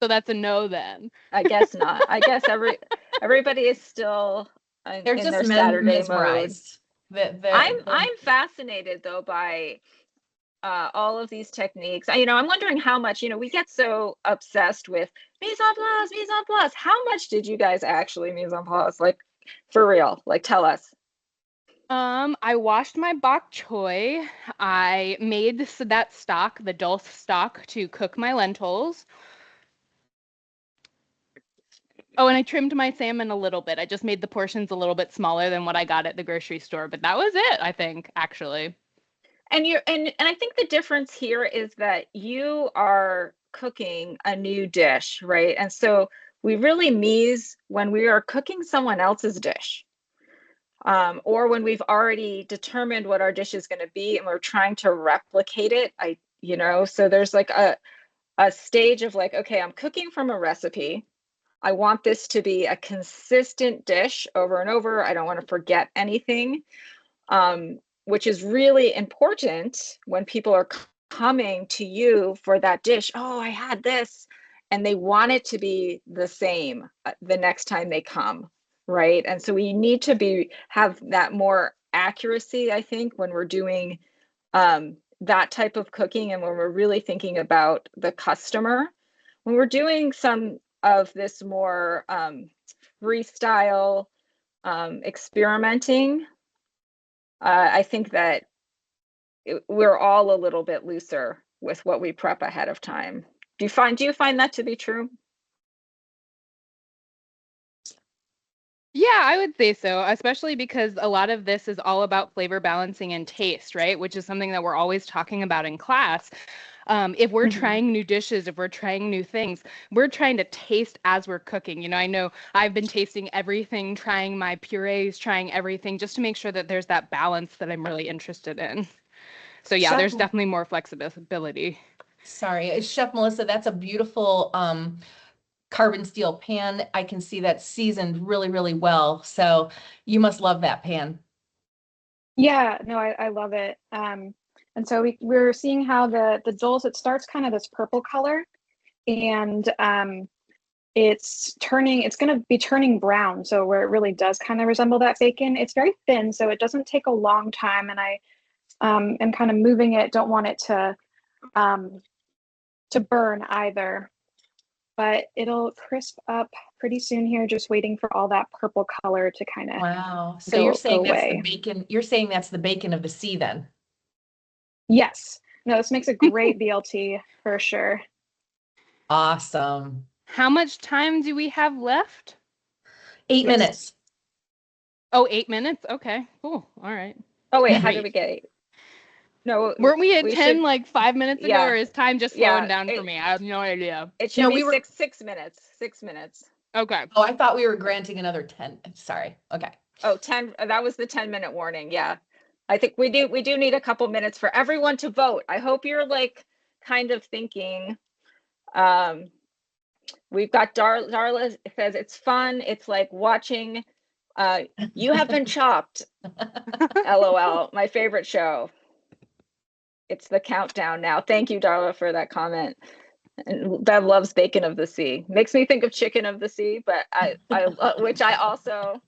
So that's a no then. I guess not. I guess everybody is still They're in just their Saturday mesmerized. I'm fascinated though by all of these techniques. I'm wondering how much, we get so obsessed with mise en place. How much did you guys actually mise en place? Like for real, like tell us. I washed my bok choy. I made that stock, the dulse stock, to cook my lentils. Oh, and I trimmed my salmon a little bit. I just made the portions a little bit smaller than what I got at the grocery store, but that was it, I think, actually. And I think the difference here is that you are cooking a new dish, right? And so we really mise when we are cooking someone else's dish. Or when we've already determined what our dish is going to be and we're trying to replicate it. So there's like a stage of like, okay, I'm cooking from a recipe. I want this to be a consistent dish over and over. I don't want to forget anything, which is really important when people are coming to you for that dish. Oh, I had this, and they want it to be the same the next time they come, right? And so we need to have that more accuracy, I think, when we're doing that type of cooking and when we're really thinking about the customer. When we're doing some of this more freestyle experimenting, I think that we're all a little bit looser with what we prep ahead of time. Do you find that to be true? Yeah, I would say so, especially because a lot of this is all about flavor balancing and taste, right? Which is something that we're always talking about in class. If we're trying new dishes, if we're trying new things, we're trying to taste as we're cooking. I know I've been tasting everything, trying my purees, trying everything just to make sure that there's that balance that I'm really interested in. So yeah, there's definitely more flexibility. Sorry, Chef Melissa, that's a beautiful carbon steel pan. I can see that seasoned really, really well. So you must love that pan. Yeah, no, I love it. And so we're seeing how the dulse, it starts kind of this purple color, and it's going to be turning brown. So where it really does kind of resemble that bacon. It's very thin, so it doesn't take a long time. And I am kind of moving it. Don't want it to burn either. But it'll crisp up pretty soon here, just waiting for all that purple color to kind of wow. So you're saying that's the bacon. You're saying that's the bacon of the sea then? Yes. No, this makes a great BLT for sure. Awesome. How much time do we have left? 8 minutes. Oh, 8 minutes? Okay, cool. All right. Oh wait, how did we get 8? No, Weren't we at we 10 should, like 5 minutes ago, yeah. or is time just Yeah, slowing down for me? I have no idea. it should No, be we were. 6 minutes. 6 minutes. Okay. Oh, I thought we were granting another 10. Sorry. Okay. Oh, 10, that was the 10-minute warning. Yeah. I think we do need a couple minutes for everyone to vote. I hope you're like kind of thinking. We've got Darla says it's fun. It's like watching You Have Been Chopped. LOL, my favorite show. It's the countdown now. Thank you, Darla, for that comment. And Bev loves bacon of the sea. Makes me think of chicken of the sea, but I which I also,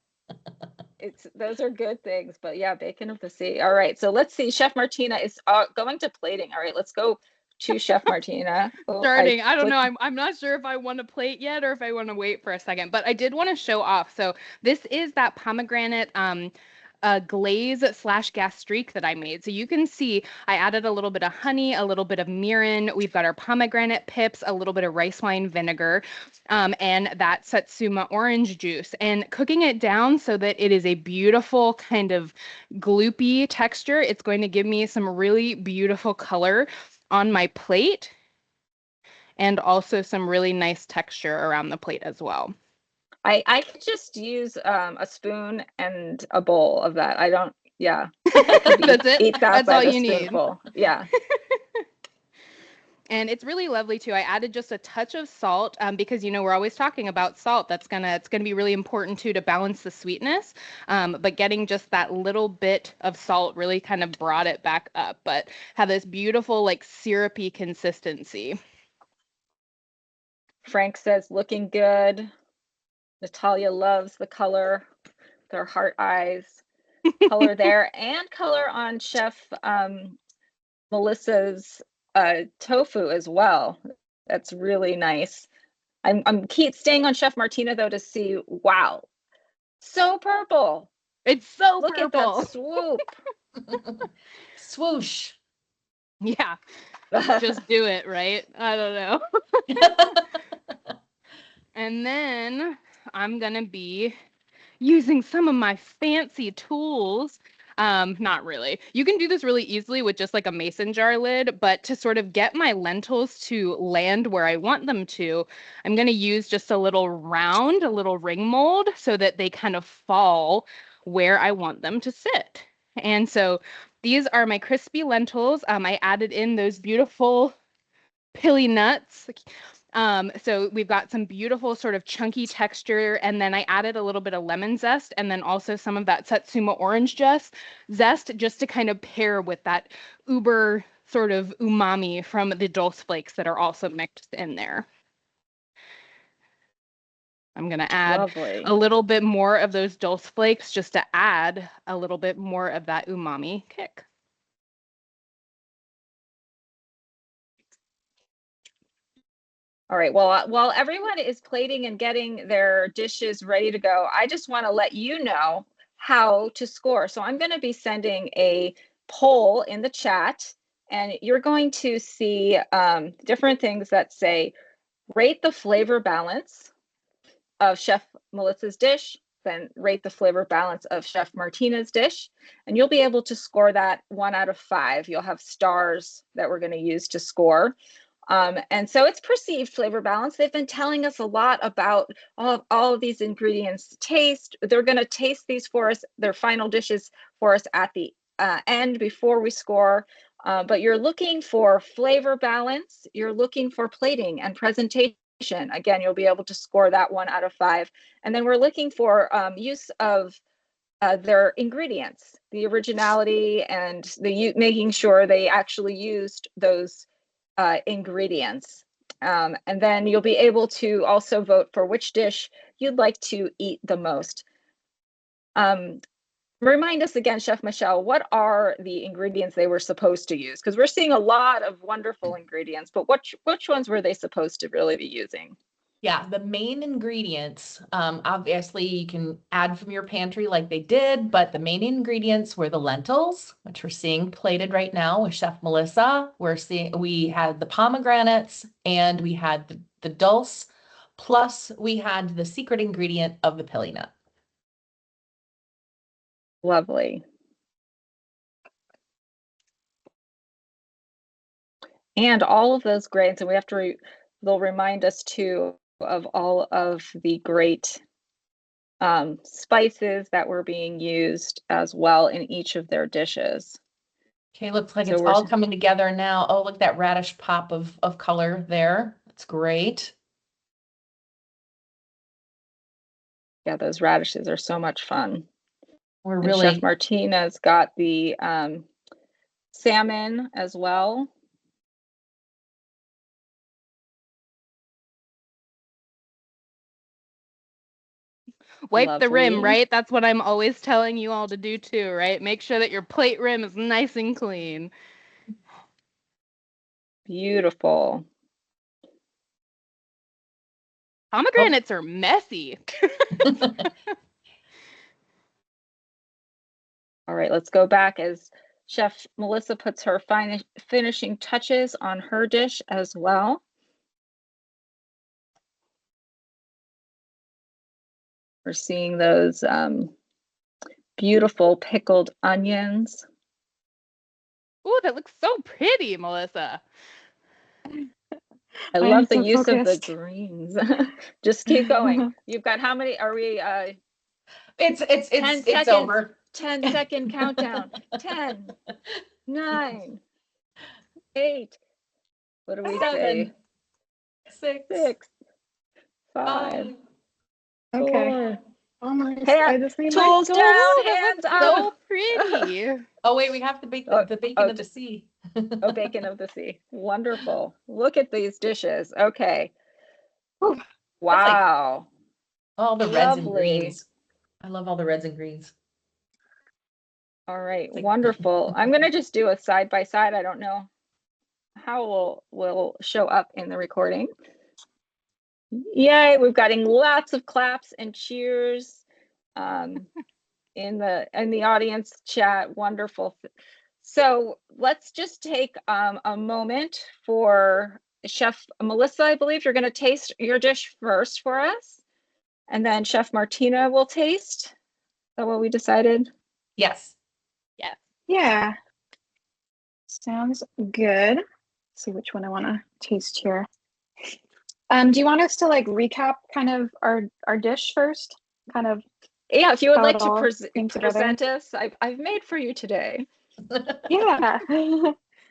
those are good things, but yeah, bacon of the sea. All right, so let's see. Chef Martina is going to plating. All right, let's go to Chef Martina. Oh, Starting. I don't know. I'm not sure if I want to plate yet or if I want to wait for a second, but I did want to show off. So this is that pomegranate glaze / gastrique that I made. So you can see I added a little bit of honey, a little bit of mirin. We've got our pomegranate pips, a little bit of rice wine vinegar, and that satsuma orange juice, and cooking it down so that it is a beautiful kind of gloopy texture. It's going to give me some really beautiful color on my plate and also some really nice texture around the plate as well. I could just use a spoon and a bowl of that. I don't, yeah. That's it. Eat that That's by all the you need. spoonful. Yeah. And it's really lovely too. I added just a touch of salt because we're always talking about salt. It's gonna be really important too to balance the sweetness. But getting just that little bit of salt really kind of brought it back up. But have this beautiful like syrupy consistency. Frank says looking good. Natalia loves the color, their heart eyes, color there, and color on Chef Melissa's tofu as well. That's really nice. I'm keep staying on Chef Martina though to see. Wow, so purple. It's so Look purple. at that swoop. Swoosh. Yeah, just do it, right? I don't know. And then I'm gonna be using some of my fancy tools. Not really. You can do this really easily with just like a mason jar lid, but to sort of get my lentils to land where I want them to, I'm gonna use just a little ring mold so that they kind of fall where I want them to sit. And so these are my crispy lentils. I added in those beautiful pili nuts. So we've got some beautiful sort of chunky texture, and then I added a little bit of lemon zest and then also some of that satsuma orange zest just to kind of pair with that uber sort of umami from the dulse flakes that are also mixed in there. I'm going to add Lovely. a little bit more of those dulse flakes just to add a little bit more of that umami kick. All right, well, while everyone is plating and getting their dishes ready to go, I just want to let you know how to score. So I'm going to be sending a poll in the chat, and you're going to see different things that say, rate the flavor balance of Chef Melissa's dish, then rate the flavor balance of Chef Martina's dish, and you'll be able to score that 1 out of 5. You'll have stars that we're going to use to score. And so it's perceived flavor balance. They've been telling us a lot about all of these ingredients taste. They're going to taste these for us, their final dishes for us at the end before we score. But you're looking for flavor balance. You're looking for plating and presentation. Again, you'll be able to score that 1 out of 5. And then we're looking for use of their ingredients, the originality, and the making sure they actually used those ingredients. And then you'll be able to also vote for which dish you'd like to eat the most. Remind us again, Chef Michelle, what are the ingredients they were supposed to use? Because we're seeing a lot of wonderful ingredients, but which ones were they supposed to really be using? Yeah, the main ingredients, obviously you can add from your pantry like they did, but the main ingredients were the lentils, which we're seeing plated right now with Chef Melissa. We had the pomegranates and we had the dulse, plus we had the secret ingredient of the pili nut. Lovely. And all of those grains, and we have to, they'll remind us too of all of the great spices that were being used as well in each of their dishes. Okay, looks like So it's all coming together now. Oh, look, that radish pop of color there. That's great. Yeah, those radishes are so much fun. We're And really Chef Martina's got the salmon as well. Wipe the rim, Lovely. right? That's what I'm always telling you all to do too, right? Make sure that your plate rim is nice and clean. Beautiful. Pomegranates are messy. All right, let's go back as Chef Melissa puts her finishing touches on her dish as well. We're seeing those beautiful pickled onions. Oh, that looks so pretty, Melissa. I I'm love the so use of the focused. greens. Just keep going. You've got how many? Are we 10 seconds? over. 10-second countdown. 10, 9, 8. What do we say? 7, 6, 6, 5, Okay. 4. Almost. I just need my Tools down, Oh, that hands looks up. so pretty. Oh wait, we have to bake the bacon of the sea. Oh, bacon of the sea. Wonderful. Look at these dishes. Okay. Ooh. Wow. All the reds and Lovely. greens. I love all the reds and greens. All right. Wonderful. I'm going to just do a side by side. I don't know how will show up in the recording. Yay, we've gotten lots of claps and cheers in the audience chat. Wonderful. So let's just take a moment for Chef Melissa. I believe you're going to taste your dish first for us, and then Chef Martina will taste. Is that what we decided? Yes. Yeah. Yeah. Sounds good. Let's see which one I want to taste here. Do you want us to like recap kind of our dish first? Kind of. Yeah, if you would how like it to all came together. present us, I've made for you today. Yeah.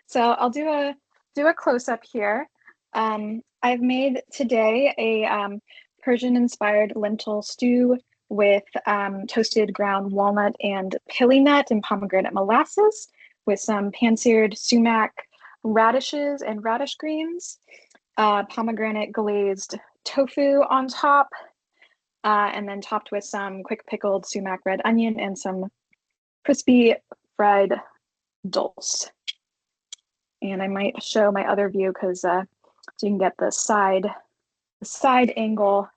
So I'll do a close up here. I've made today a Persian inspired lentil stew with toasted ground walnut and pili nut and pomegranate molasses with some pan-seared sumac radishes and radish greens, pomegranate glazed tofu on top, and then topped with some quick pickled sumac red onion and some crispy fried dulse. And I might show my other view because so you can get the side angle.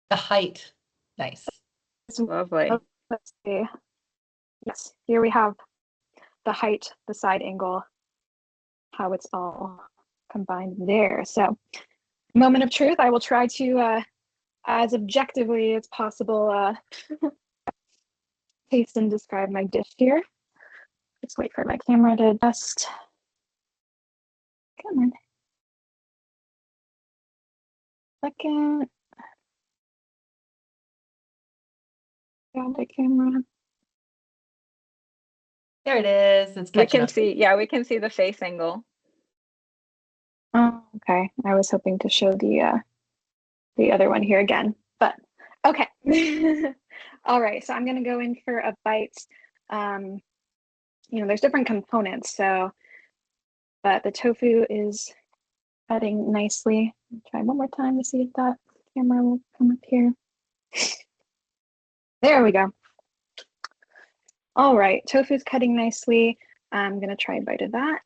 The height. Nice. Lovely. Let's see. Yes, here we have the height, the side angle, how it's all combined there. So, moment of truth, I will try to, as objectively as possible, taste and describe my dish here. Just wait for my camera to adjust. Come on. Second. Got the camera. There it is. It's We catching can up. see, yeah, we can see the face angle. Oh, okay. I was hoping to show the other one here again, but okay. All right, so I'm gonna go in for a bite. There's different components, so but the tofu is cutting nicely. Try one more time to see if that camera will come up here. There we go. All right, tofu's cutting nicely. I'm gonna try a bite of that.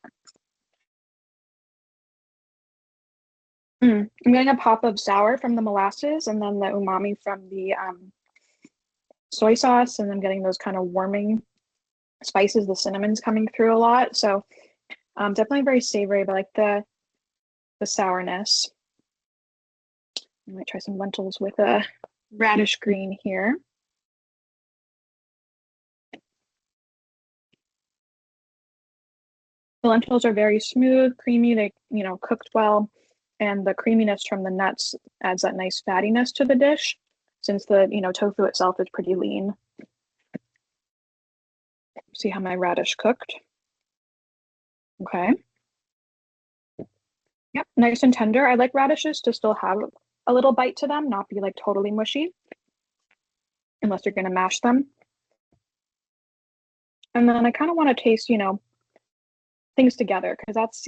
I'm getting a pop of sour from the molasses and then the umami from the soy sauce. And I'm getting those kind of warming spices. The cinnamon's coming through a lot. So definitely very savory, but like the sourness. I might try some lentils with a radish green here. The lentils are very smooth, creamy. They, cooked well. And the creaminess from the nuts adds that nice fattiness to the dish, since the, tofu itself is pretty lean. See how my radish cooked? Okay. Yep, nice and tender. I like radishes to still have a little bite to them, not be like totally mushy, unless you're going to mash them. And then I kind of want to taste, things together, because that's,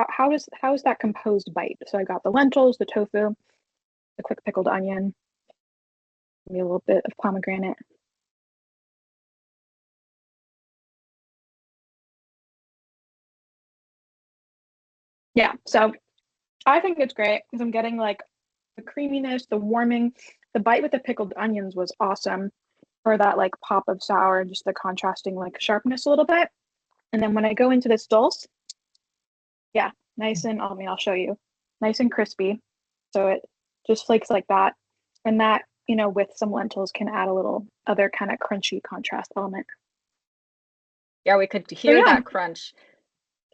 how is that composed bite? So I got the lentils, the tofu, the quick pickled onion, maybe a little bit of pomegranate. Yeah, so I think it's great because I'm getting like the creaminess, the warming. The bite with the pickled onions was awesome for that like pop of sour, just the contrasting like sharpness a little bit. And then when I go into this dulse, yeah, nice and, I'll show you, nice and crispy. So it just flakes like that. And that, with some lentils can add a little other kind of crunchy contrast element. Yeah, we could hear that crunch.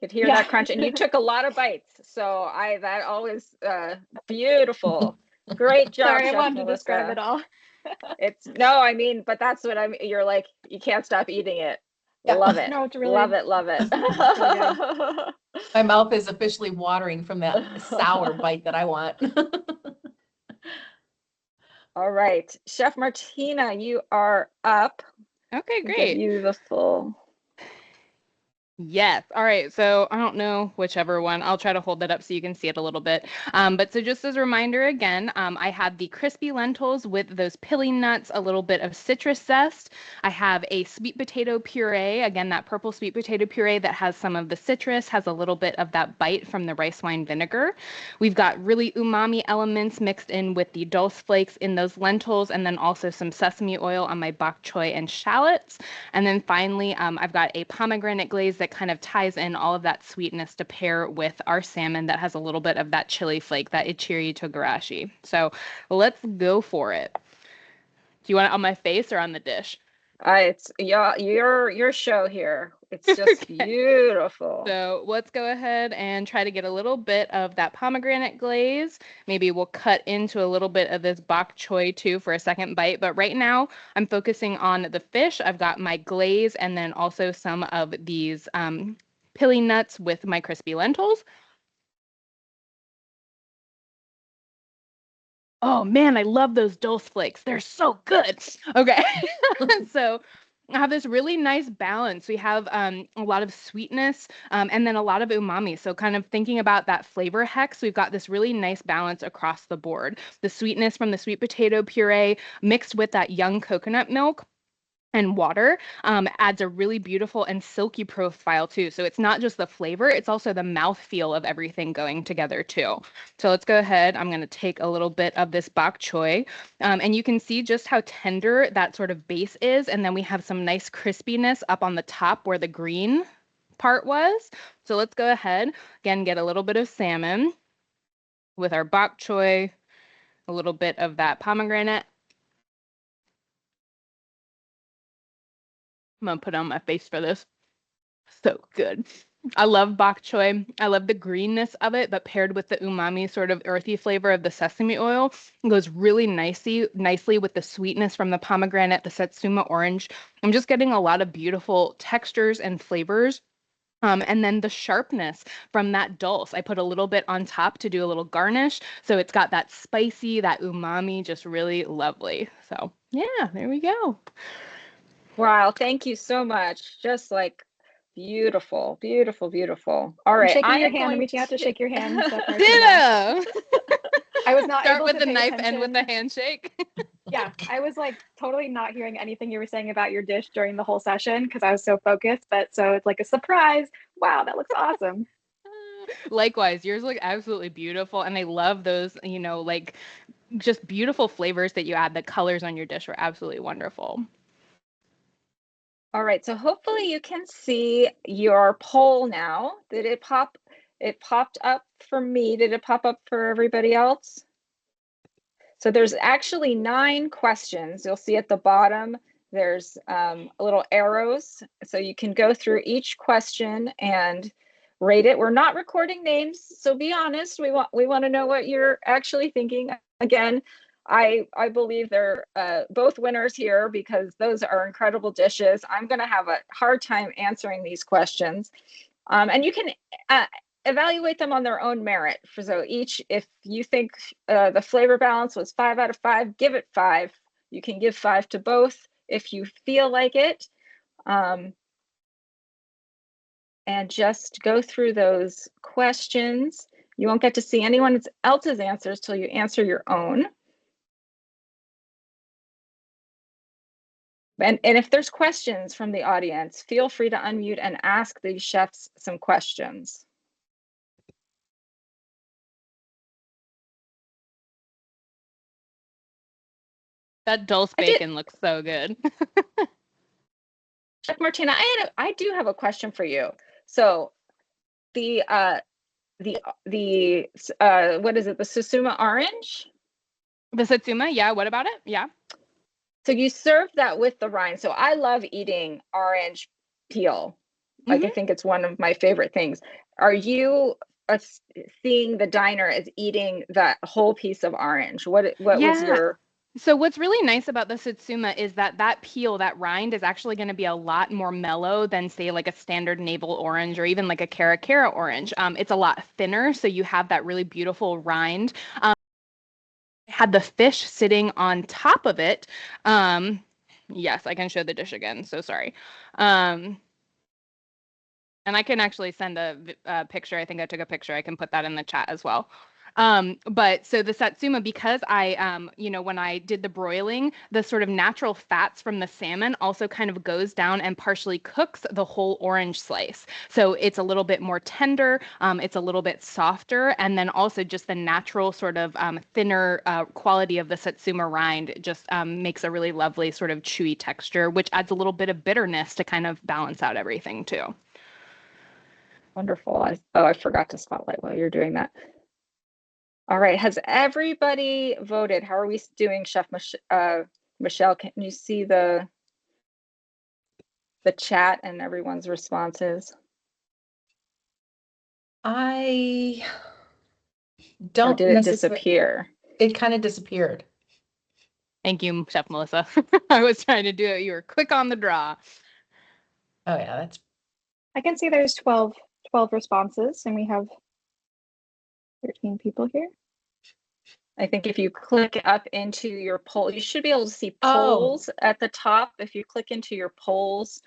Could hear that crunch, and you took a lot of bites. So that always beautiful. Great job, Sorry, Chef I wanted Melissa. to describe it all. But that's what you're like, you can't stop eating it. Yeah. Love it. No, it's really love it. really My mouth is officially watering from that sour bite that I want. All right, Chef Martina, you are up. Okay, Give great. you the full. Yes. All right. So I don't know whichever one. I'll try to hold that up so you can see it a little bit. But so just as a reminder again, I had the crispy lentils with those pili nuts, a little bit of citrus zest. I have a sweet potato puree, again, that purple sweet potato puree that has some of the citrus, has a little bit of that bite from the rice wine vinegar. We've got really umami elements mixed in with the dulse flakes in those lentils, and then also some sesame oil on my bok choy and shallots. And then finally, I've got a pomegranate glaze that kind of ties in all of that sweetness to pair with our salmon that has a little bit of that chili flake, that Ichichri togarashi. So let's go for it. Do you want it on my face or on the dish? It's your show here. It's just Okay. beautiful. So let's go ahead and try to get a little bit of that pomegranate glaze. Maybe we'll cut into a little bit of this bok choy too for a second bite. But right now I'm focusing on the fish. I've got my glaze and then also some of these pili nuts with my crispy lentils. Oh man, I love those dulse flakes. They're so good. Okay. So I have this really nice balance. We have a lot of sweetness and then a lot of umami. So kind of thinking about that flavor hex, we've got this really nice balance across the board. The sweetness from the sweet potato puree mixed with that young coconut milk and water adds a really beautiful and silky profile too. So it's not just the flavor, it's also the mouthfeel of everything going together too. So let's go ahead. I'm going to take a little bit of this bok choy and you can see just how tender that sort of base is. And then we have some nice crispiness up on the top where the green part was. So let's go ahead, again, get a little bit of salmon with our bok choy, a little bit of that pomegranate. I'm going to put it on my face for this. So good. I love bok choy. I love the greenness of it, but paired with the umami sort of earthy flavor of the sesame oil, it goes really nicely with the sweetness from the pomegranate, the satsuma orange. I'm just getting a lot of beautiful textures and flavors. And then the sharpness from that dulse. I put a little bit on top to do a little garnish. So it's got that spicy, that umami, just really lovely. So yeah, there we go. Wow, thank you so much. Just like beautiful, beautiful, beautiful. All right, shaking your hand. You have to shake your hand. Ditto. I was not Start able with to the pay knife attention. and with the handshake. Yeah, I was like totally not hearing anything you were saying about your dish during the whole session because I was so focused. But so it's like a surprise. Wow, that looks awesome. Likewise, yours look absolutely beautiful. And I love those, like just beautiful flavors that you add. The colors on your dish are absolutely wonderful. All right, so hopefully you can see your poll now. Did it pop? It popped up for me. Did it pop up for everybody else? So there's actually 9 questions. You'll see at the bottom, there's little arrows. So you can go through each question and rate it. We're not recording names, so be honest. We want to know what you're actually thinking. Again, I believe they're both winners here because those are incredible dishes. I'm going to have a hard time answering these questions. And you can evaluate them on their own merit. So each, if you think the flavor balance was 5 out of 5, give it 5. You can give 5 to both if you feel like it. And just go through those questions. You won't get to see anyone else's answers till you answer your own. And if there's questions from the audience, feel free to unmute and ask the chefs some questions. That dulse bacon looks so good. Chef Martina, I do have a question for you. So the what is it? The Susuma orange? The satsuma, yeah. What about it? Yeah. So you serve that with the rind. So I love eating orange peel. Like I think it's one of my favorite things. Are you seeing the diner as eating that whole piece of orange? What was your... So what's really nice about the satsuma is that peel, that rind is actually going to be a lot more mellow than say like a standard navel orange or even like a cara orange. It's a lot thinner, so you have that really beautiful rind. Had the fish sitting on top of it. Yes, I can show the dish again. So sorry. And I can actually send a picture. I think I took a picture. I can put that in the chat as well. But so the satsuma, because I, when I did the broiling, the sort of natural fats from the salmon also kind of goes down and partially cooks the whole orange slice. So it's a little bit more tender. It's a little bit softer. And then also just the natural sort of thinner quality of the satsuma rind just makes a really lovely sort of chewy texture, which adds a little bit of bitterness to kind of balance out everything too. Wonderful. I forgot to spotlight while you're doing that. All right, has everybody voted? How are we doing, Chef Michelle? Can you see the chat and everyone's responses? I don't. Or did it disappear? It kind of disappeared. Thank you, Chef Melissa. I was trying to do it. You were quick on the draw. Oh yeah, that's... I can see there's 12 responses and we have 13 people here. I think if you click up into your poll, you should be able to see polls at the top. If you click into your polls,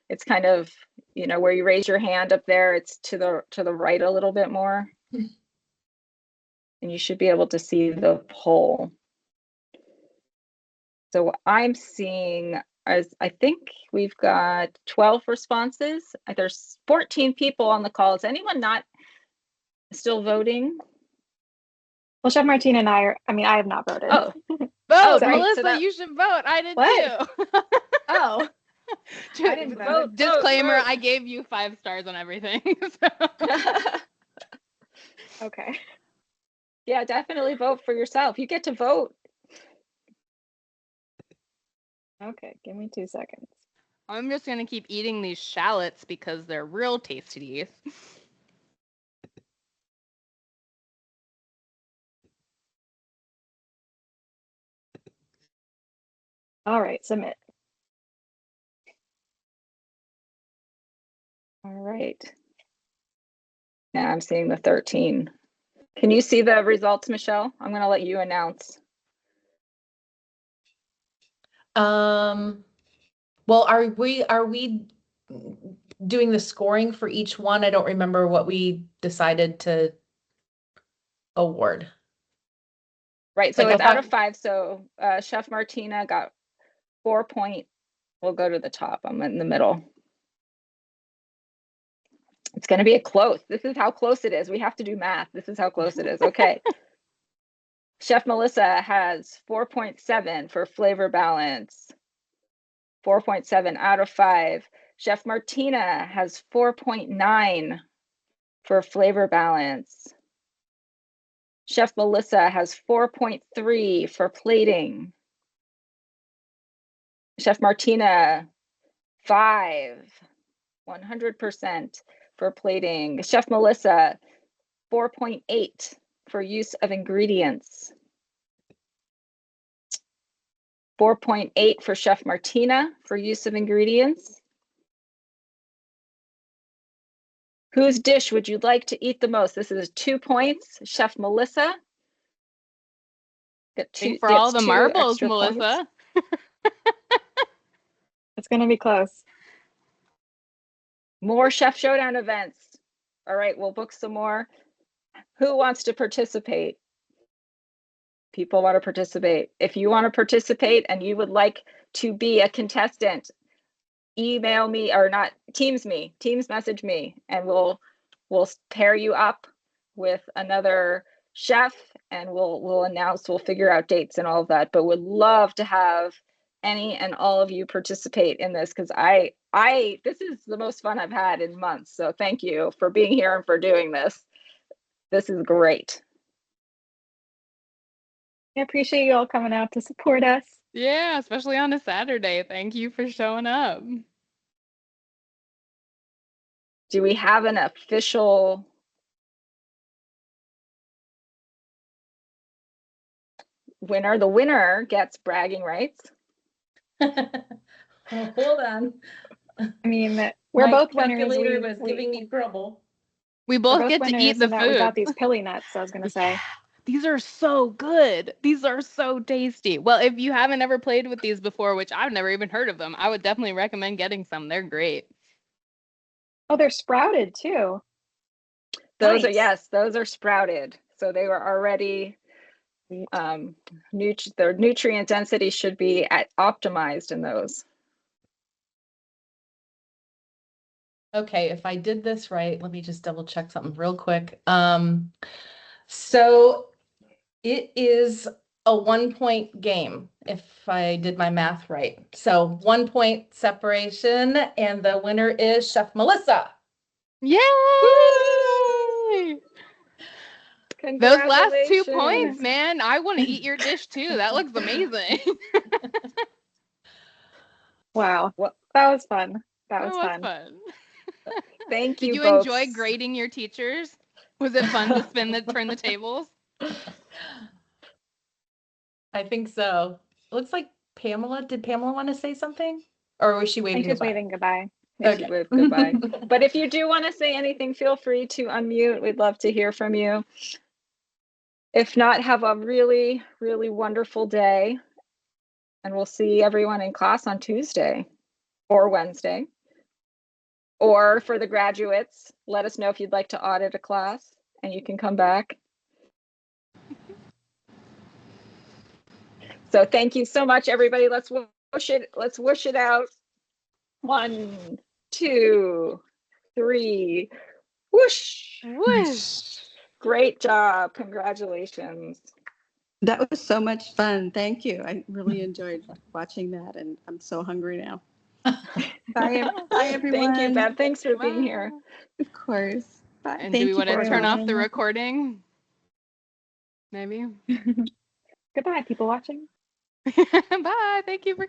it's kind of, where you raise your hand up there, it's to the right a little bit more. And you should be able to see the poll. So I'm seeing, as I think we've got 12 responses. There's 14 people on the call. Is anyone not still voting? Well, Chef Martina and I have not voted. Vote, Melissa, so you should vote. I did too. Oh. I didn't vote. Disclaimer, vote. I gave you 5 stars on everything. Okay. Yeah, definitely vote for yourself. You get to vote. Okay, give me 2 seconds. I'm just going to keep eating these shallots because they're real tasty. All right, submit. All right. Now I'm seeing the 13. Can you see the results, Michelle? I'm going to let you announce. Well, are we doing the scoring for each one? I don't remember what we decided to award. Right, so it's out of 5. So Chef Martina got 4 points. We'll go to the top. I'm in the middle. It's going to be a close. This is how close it is. We have to do math. This is how close it is. Okay. Chef Melissa has 4.7 for flavor balance. 4.7 out of 5. Chef Martina has 4.9 for flavor balance. Chef Melissa has 4.3 for plating. Chef Martina, 100% for plating. Chef Melissa, 4.8 for use of ingredients. 4.8 for Chef Martina for use of ingredients. Whose dish would you like to eat the most? This is 2 points. Chef Melissa. Thanks for all the marbles, Melissa. It's going to be close. More Chef Showdown events. All right, we'll book some more. Who wants to participate? People want to participate. If you want to participate and you would like to be a contestant, email me or not, Teams message me, and we'll pair you up with another chef, and we'll figure out dates and all of that. But would love to have any and all of you participate in this, because this is the most fun I've had in months. So thank you for being here and for doing this. This is great. I appreciate you all coming out to support us. Yeah, especially on a Saturday. Thank you for showing up. Do we have an official winner? The winner gets bragging rights. Oh, hold on. I mean, we're both winners. Calculator was giving me trouble. We both get to eat the food. We got these pili nuts, I was going to say. Yeah, these are so good. These are so tasty. Well, if you haven't ever played with these before, which I've never even heard of them, I would definitely recommend getting some. They're great. Oh, they're sprouted too. Those Nice. those are sprouted. So they were already, their nutrient density should be optimized in those. Okay, if I did this right, let me just double check something real quick. So it is a 1-point game, if I did my math right. So 1 point separation, and the winner is Chef Melissa. Yay! Those last 2 points, man. I want to eat your dish too. That looks amazing. Wow. That was fun. That was fun. Thank you. Did you enjoy grading your teachers? Was it fun to turn the tables? I think so. Looks like Pamela. Did Pamela want to say something? Or was she waving goodbye? I think she's waving goodbye. Okay. She waved goodbye. But if you do want to say anything, feel free to unmute. We'd love to hear from you. If not, have a really, really wonderful day. And we'll see everyone in class on Tuesday or Wednesday. Or for the graduates, let us know if you'd like to audit a class and you can come back. So thank you so much, everybody. Let's whoosh it out. 1, 2, 3. Whoosh. Whoosh. Great job. Congratulations. That was so much fun. Thank you. I really enjoyed watching that, and I'm so hungry now. Bye, everyone. Thank you, Bev. Thanks for being here. Of course. Bye. And do we want to turn off the recording? Maybe. Goodbye, people watching. Bye. Thank you for